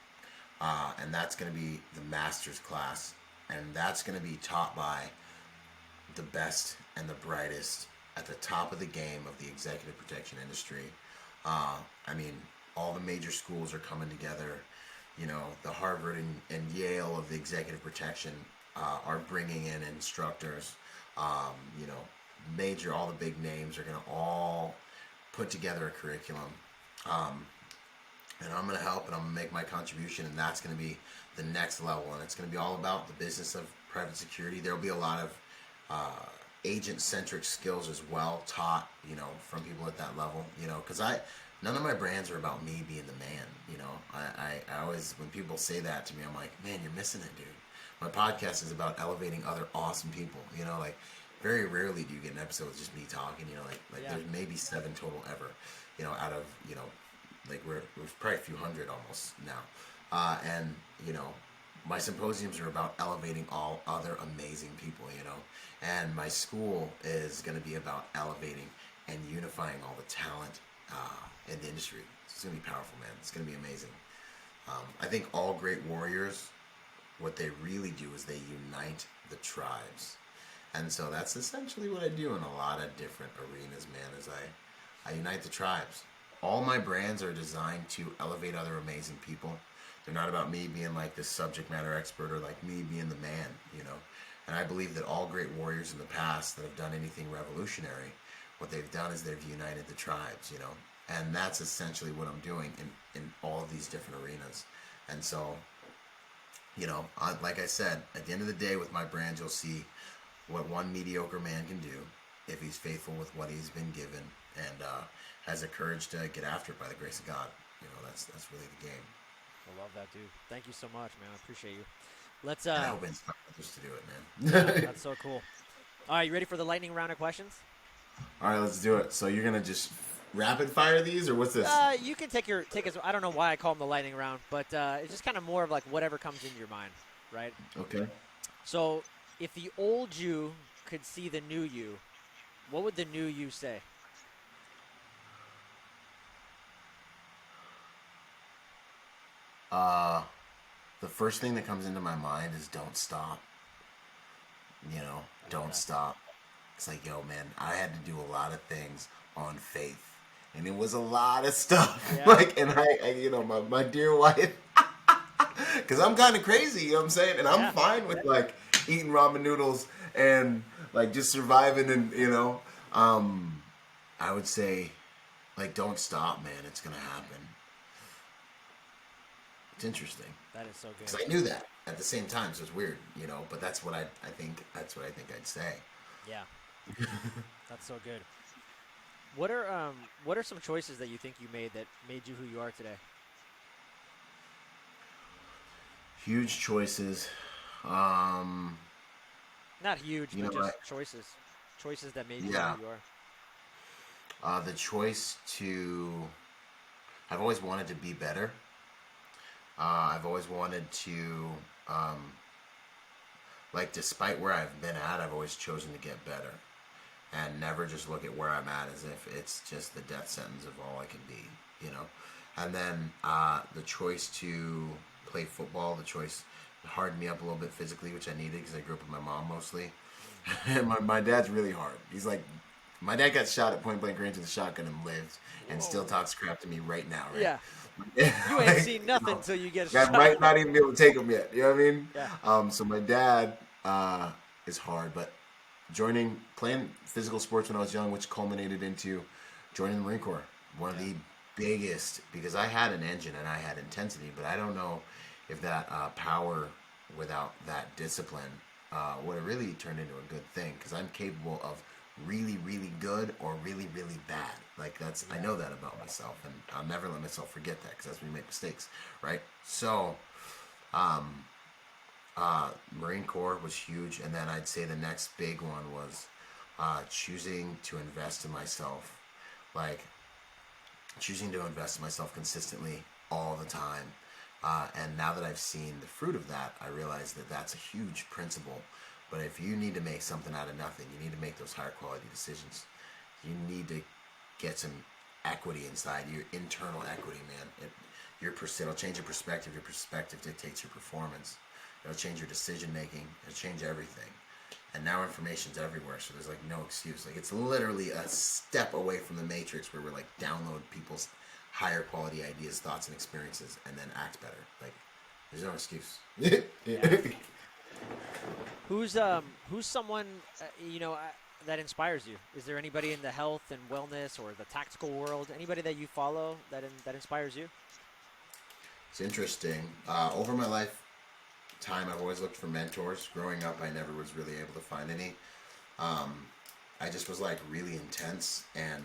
and that's going to be the master's class. And that's going to be taught by the best and the brightest at the top of the game of the executive protection industry. I mean, all the major schools are coming together. You know, the Harvard and Yale of the executive protection are bringing in instructors. You know, all the big names are going to all put together a curriculum. And I'm going to help, and I'm going to make my contribution, and that's going to be the next level. And it's going to be all about the business of private security. There will be a lot of agent-centric skills as well taught, you know, from people at that level, you know, because none of my brands are about me being the man, you know. I always, when people say that to me, I'm like, man, you're missing it, dude. My podcast is about elevating other awesome people. Like very rarely do you get an episode with just me talking. Like Yeah. there's maybe 7 total ever. Out of like we're probably a few hundred almost now. And my symposiums are about elevating all other amazing people. And my school is going to be about elevating and unifying all the talent in the industry. It's going to be powerful, man. It's going to be amazing. I think all great warriors, what they really do is they unite the tribes. And so that's essentially what I do in a lot of different arenas, man, is I unite the tribes. All my brands are designed to elevate other amazing people. They're not about me being like this subject matter expert or like me being the man. And I believe that all great warriors in the past that have done anything revolutionary, what they've done is they've united the tribes, And that's essentially what I'm doing in all of these different arenas. And so, like I said, at the end of the day with my brand, you'll see what one mediocre man can do if he's faithful with what he's been given and has the courage to get after it by the grace of God. That's really the game. I love that, dude. Thank you so much, man. I appreciate you. Let's. I hope it's not just to do it, man. Yeah, that's so cool. All right, you ready for the lightning round of questions? All right, let's do it. So you're gonna just rapid fire these, or what's this? You can take us. I don't know why I call them the lightning round, but it's just kind of more of like whatever comes into your mind, right? Okay. So, if the old you could see the new you, what would the new you say? The first thing that comes into my mind is don't stop. Don't stop. It's like, yo, man, I had to do a lot of things on faith. And it was a lot of stuff. Yeah. Like, and I my dear wife, because I'm kind of crazy, what I'm saying? And I'm fine with, like, eating ramen noodles and, like, just surviving and, I would say, like, don't stop, man. It's going to happen. It's interesting. That is so good. Because I knew that at the same time, so it's weird, but that's what I think I'd say. Yeah. That's so good. What are some choices that you think you made that made you who you are today? Huge choices. Not huge, You but know just what? choices. Choices that made you Yeah. who you are. The choice to... I've always wanted to be better. I've always wanted to... like, despite where I've been at, I've always chosen to get better. And never just look at where I'm at as if it's just the death sentence of all I can be, And then the choice to play football, the choice hardened me up a little bit physically, which I needed because I grew up with my mom mostly. And my dad's really hard. He's like, my dad got shot at point blank range with a shotgun and lived, and still talks crap to me right now, right? Yeah. You ain't seen nothing until you get a I shot. might not even be able to take him yet. You know what I mean? Yeah. So my dad is hard, but playing physical sports when I was young, which culminated into joining the Marine Corps. One of the biggest, because I had an engine and I had intensity, but I don't know if that power without that discipline would have really turned into a good thing, because I'm capable of really, really good or really, really bad. Like, I know that about myself, and I'll never let myself forget that, because that's when we make mistakes, right? So, Marine Corps was huge, and then I'd say the next big one was choosing to invest in myself. Like, choosing to invest in myself consistently all the time. And now that I've seen the fruit of that, I realize that that's a huge principle. But if you need to make something out of nothing, you need to make those higher quality decisions. You need to get some equity inside, your internal equity, man. It'll change your perspective. Your perspective dictates your performance. It'll change your decision making. It'll change everything. And now information's everywhere, so there's like no excuse. Like, it's literally a step away from the Matrix, where we're like download people's higher quality ideas, thoughts, and experiences, and then act better. Like, there's no excuse. Who's someone that inspires you? Is there anybody in the health and wellness or the tactical world? Anybody that you follow that inspires you? It's interesting. Over my lifetime, I've always looked for mentors. Growing up, I never was really able to find any. I just was like really intense, and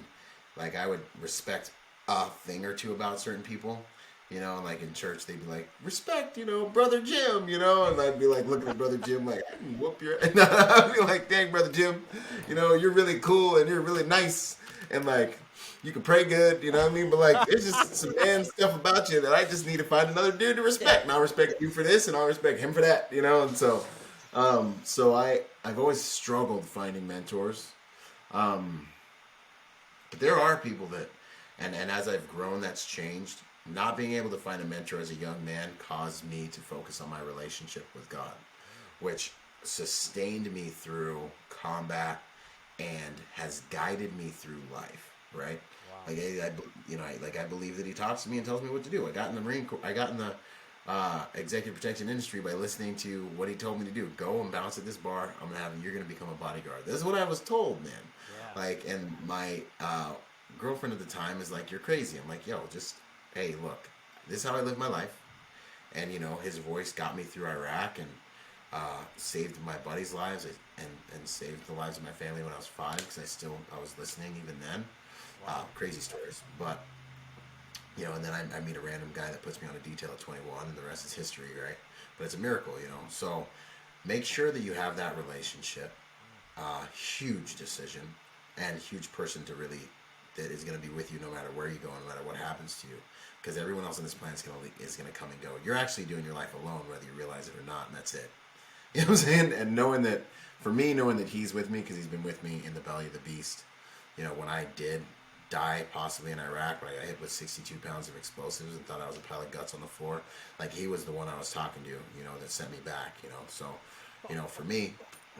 like I would respect a thing or two about certain people, You know, and like in church, they'd be like, respect, you know, Brother Jim, you know, and I'd be like looking at Brother Jim like, I can whoop your, and I'd be like, dang, Brother Jim, you know, you're really cool and you're really nice, and like, you can pray good, you know what I mean? But like, there's just some man stuff about you that I just need to find another dude to respect, and I'll respect you for this, and I'll respect him for that, you know, and so, I've always struggled finding mentors, but there are people that, and as I've grown, that's changed. Not being able to find a mentor as a young man caused me to focus on my relationship with God, which sustained me through combat and has guided me through life. Right? Wow. Like I believe that He talks to me and tells me what to do. I got in the Marine Corps. I got in the executive protection industry by listening to what He told me to do. Go and bounce at this bar. You're gonna become a bodyguard. This is what I was told, man. Yeah. Like, and my girlfriend at the time is like, "You're crazy." I'm like, "Yo, just." Hey, look, this is how I live my life. And, you know, His voice got me through Iraq and saved my buddies' lives and saved the lives of my family when I was 5 because I was listening even then. Wow. Crazy stories. But, you know, and then I meet a random guy that puts me on a detail at 21 and the rest is history, right? But it's a miracle, you know. So make sure that you have that relationship. Huge decision and huge person to really that is going to be with you no matter where you go, no matter what happens to you, because everyone else on this planet is going to come and go. You're actually doing your life alone, whether you realize it or not, and that's it. You know what I'm saying? And knowing that He's with me, because He's been with me in the belly of the beast. You know, when I did die possibly in Iraq, when I got hit with 62 pounds of explosives and thought I was a pile of guts on the floor, like He was the one I was talking to, you know, that sent me back. You know, so, you know, for me,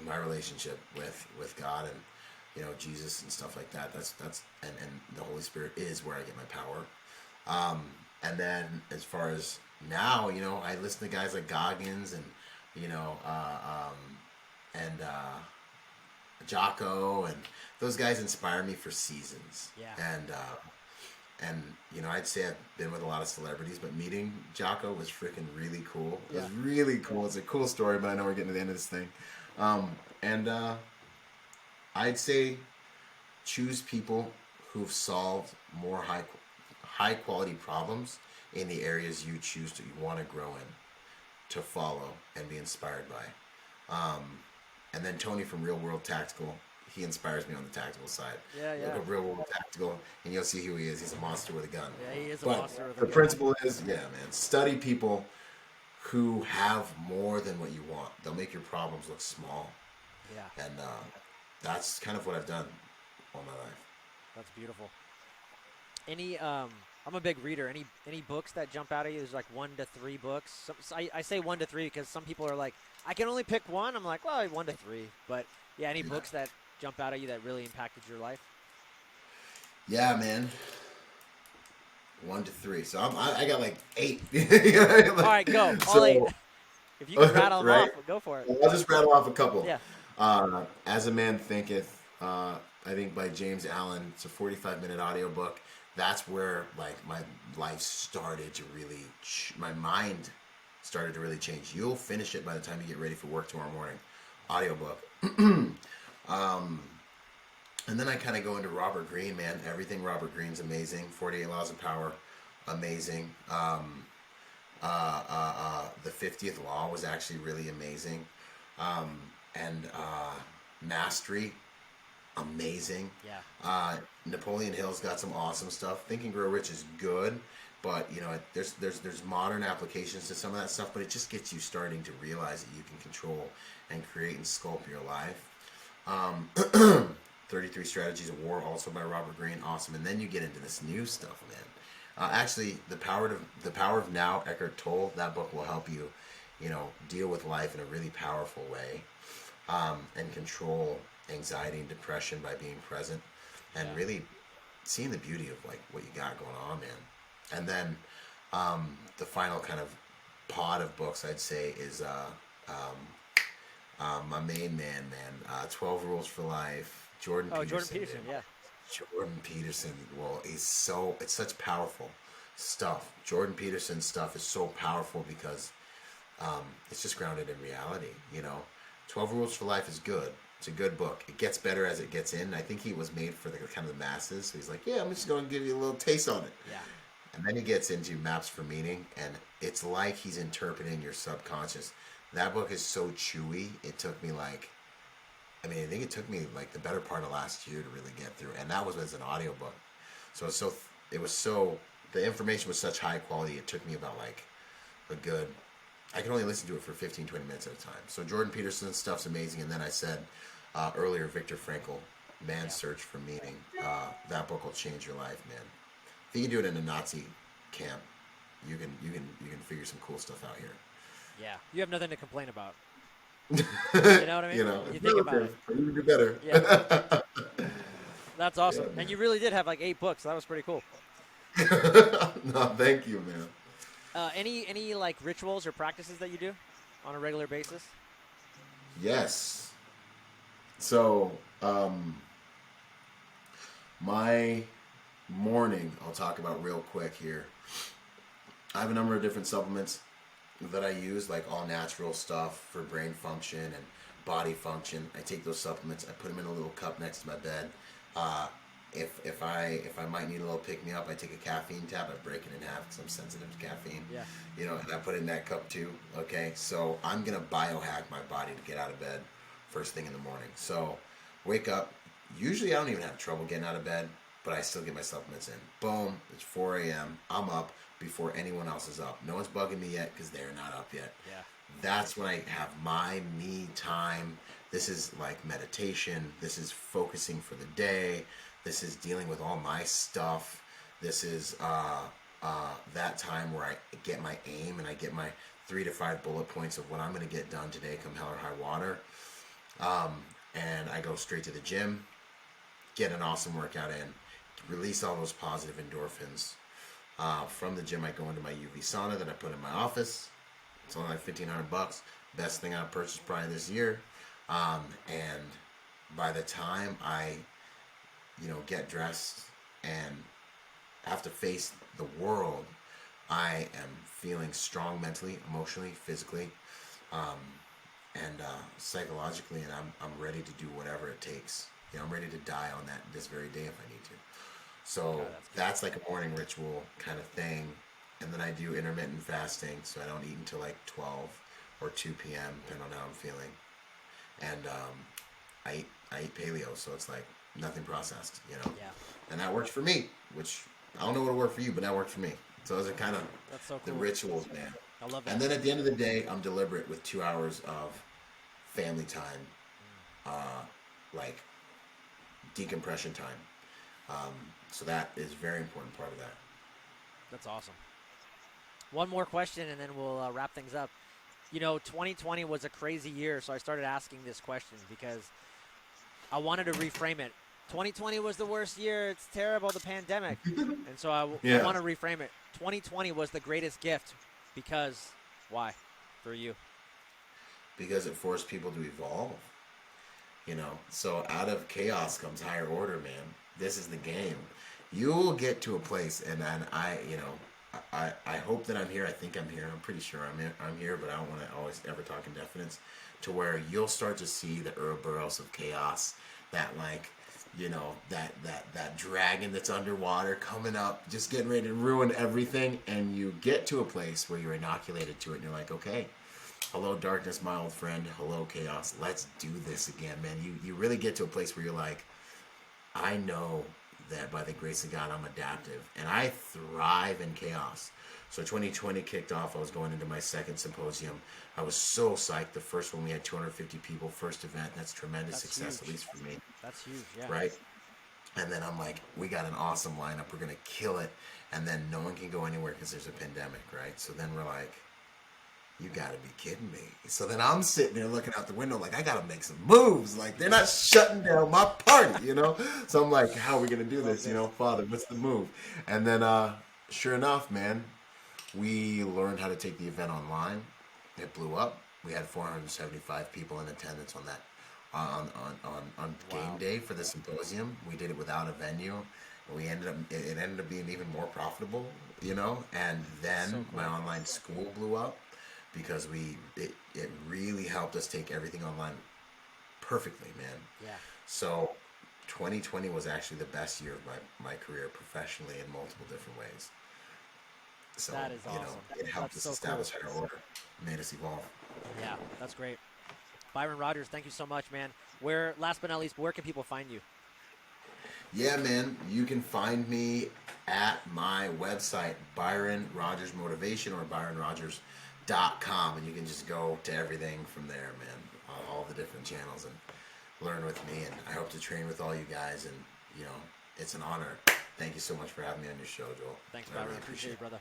my relationship with God and, you know, Jesus and stuff like that. That's and the Holy Spirit is where I get my power. And then as far as now, you know, I listen to guys like Goggins and, you know, and Jocko, and those guys inspire me for seasons. Yeah. And you know, I'd say I've been with a lot of celebrities, but meeting Jocko was freaking really cool. It was really cool. It's a cool story, but I know we're getting to the end of this thing. I'd say choose people who've solved more high quality problems in the areas you want to grow in, to follow and be inspired by. And then Tony from Real World Tactical, he inspires me on the tactical side. Yeah. Look at Real World Tactical, and you'll see who he is. He's a monster with a gun. Yeah, he is a monster with a gun. The principle is, man, study people who have more than what you want. They'll make your problems look small. Yeah. And that's kind of what I've done all my life. That's beautiful. I'm a big reader. Any books that jump out at you? There's like 1 to 3 books. I say 1 to 3 because some people are like, I can only pick one. I'm like, well, 1 to 3. But yeah, any books that jump out at you that really impacted your life? Yeah, man. 1 to 3. So I got like 8. All right, go. All 8. If you can rattle them off, go for it. I'll just rattle off a couple. Yeah. As a Man Thinketh, I think by James Allen. It's a 45-minute audiobook. That's where like my life started to really, my mind started to really change. You'll finish it by the time you get ready for work tomorrow morning. Audiobook. And then I kind of go into Robert Greene, man. Everything Robert Greene's amazing. 48 Laws of Power, amazing. The 50th Law was actually really amazing. And Mastery, amazing. Yeah. Napoleon Hill's got some awesome stuff. Think and Grow Rich is good, but you know, there's modern applications to some of that stuff, but it just gets you starting to realize that you can control and create and sculpt your life. 33 Strategies of War, also by Robert Greene, awesome. And then you get into this new stuff, man. Actually, the Power of Now, Eckhart Tolle, that book will help you, you know, deal with life in a really powerful way, and control anxiety and depression by being present and really seeing the beauty of like what you got going on, man. And then the final kind of pod of books I'd say is my main man, 12 Rules for Life. Jordan Peterson, yeah. Jordan Peterson, well, it's such powerful stuff. Jordan Peterson's stuff is so powerful because it's just grounded in reality, you know. 12 Rules for Life is good. It's a good book. It gets better as it gets in. I think he was made for the kind of the masses. So he's like, yeah, I'm just going to give you a little taste on it. Yeah. And then he gets into Maps for Meaning, and it's like he's interpreting your subconscious. That book is so chewy. It took me like, I mean, I think it took me like the better part of last year to really get through, and that was as an audiobook. So it was so, the information was such high quality. It took me about like a good, I can only listen to it for 15, 20 minutes at a time. So Jordan Peterson's stuff's amazing. And then I said earlier, Viktor Frankl, Man's Search for Meaning. That book will change your life, man. If you can do it in a Nazi camp, you can figure some cool stuff out here. Yeah, you have nothing to complain about. You know what I mean? You know, you think about it. You can do better. Yeah, that's awesome. Yeah, and you really did have like 8 books. That was pretty cool. No, thank you, man. Any like rituals or practices that you do on a regular basis? Yes. So, my morning, I'll talk about real quick here. I have a number of different supplements that I use, like all natural stuff for brain function and body function. I take those supplements, I put them in a little cup next to my bed. If I might need a little pick me up, I take a caffeine tab. I break it in half because I'm sensitive to caffeine. Yeah. You know, and I put it in that cup too. Okay, so I'm gonna biohack my body to get out of bed first thing in the morning. So wake up. Usually I don't even have trouble getting out of bed, but I still get my supplements in. Boom, it's 4 a.m. I'm up before anyone else is up. No one's bugging me yet because they're not up yet. Yeah. That's when I have my me time. This is like meditation. This is focusing for the day. This is dealing with all my stuff. This is that time where I get my aim and I get my 3 to 5 bullet points of what I'm going to get done today, come hell or high water. And I go straight to the gym, get an awesome workout in, release all those positive endorphins. From the gym, I go into my UV sauna that I put in my office. It's only like $1,500. Best thing I purchased probably this year. And by the time I, get dressed and have to face the world, I am feeling strong mentally, emotionally, physically, and psychologically, and I'm ready to do whatever it takes. I'm ready to die on this very day if I need to. So that's like a morning ritual kind of thing. And then I do intermittent fasting, so I don't eat until like 12 or 2 p.m. depending on how I'm feeling. And I eat paleo, so it's like nothing processed, Yeah. And that works for me, which I don't know what'll work for you, but that works for me. So those are kind of the rituals, man. I love that. And then at the end of the day, I'm deliberate with 2 hours of family time, like decompression time. So that is a very important part of that. That's awesome. One more question, and then we'll wrap things up. 2020 was a crazy year, so I started asking this question because I wanted to reframe it. 2020 was the worst year. It's terrible, the pandemic. And so I want to reframe it. 2020 was the greatest gift because why for you? Because it forced people to evolve. So out of chaos comes higher order, man. This is the game. You will get to a place, and I hope that I'm here. I think I'm here. I'm pretty sure I'm here, but I don't want to always ever talk in definites, to where you'll start to see the Ouroboros of chaos, that that dragon that's underwater coming up, just getting ready to ruin everything, and you get to a place where you're inoculated to it, and you're like, okay, hello darkness, my old friend, hello chaos, let's do this again, man. You really get to a place where you're like, I know that by the grace of God, I'm adaptive, and I thrive in chaos. So 2020 kicked off. I was going into my second symposium. I was so psyched. The first one, we had 250 people. First event. That's tremendous success, huge. At least for me. That's huge, yeah. Right? And then I'm like, we got an awesome lineup. We're going to kill it. And then no one can go anywhere because there's a pandemic, right? So then we're like, you got to be kidding me. So then I'm sitting there looking out the window like, I got to make some moves. Like, they're not shutting down my party, So I'm like, how are we going to do this? Father, what's the move? And then sure enough, man, we learned how to take the event online. It blew up. We had 475 people in attendance on that on game day for the symposium. We did it without a venue. It ended up being even more profitable, And then So cool. my online school blew up because it really helped us take everything online perfectly, man. Yeah. So 2020 was actually the best year of my career professionally in multiple different ways. So, That is awesome. it helped That's us so cool. establish our order, made us evolve. Yeah, that's great. Byron Rodgers, thank you so much, man. Last but not least, where can people find you? Yeah, man, you can find me at my website, Byron Rodgers Motivation or ByronRodgers.com, and you can just go to everything from there, man. All the different channels and learn with me, and I hope to train with all you guys, and it's an honor. Thank you so much for having me on your show, Joel. Thanks, I Byron. really Appreciate it, brother.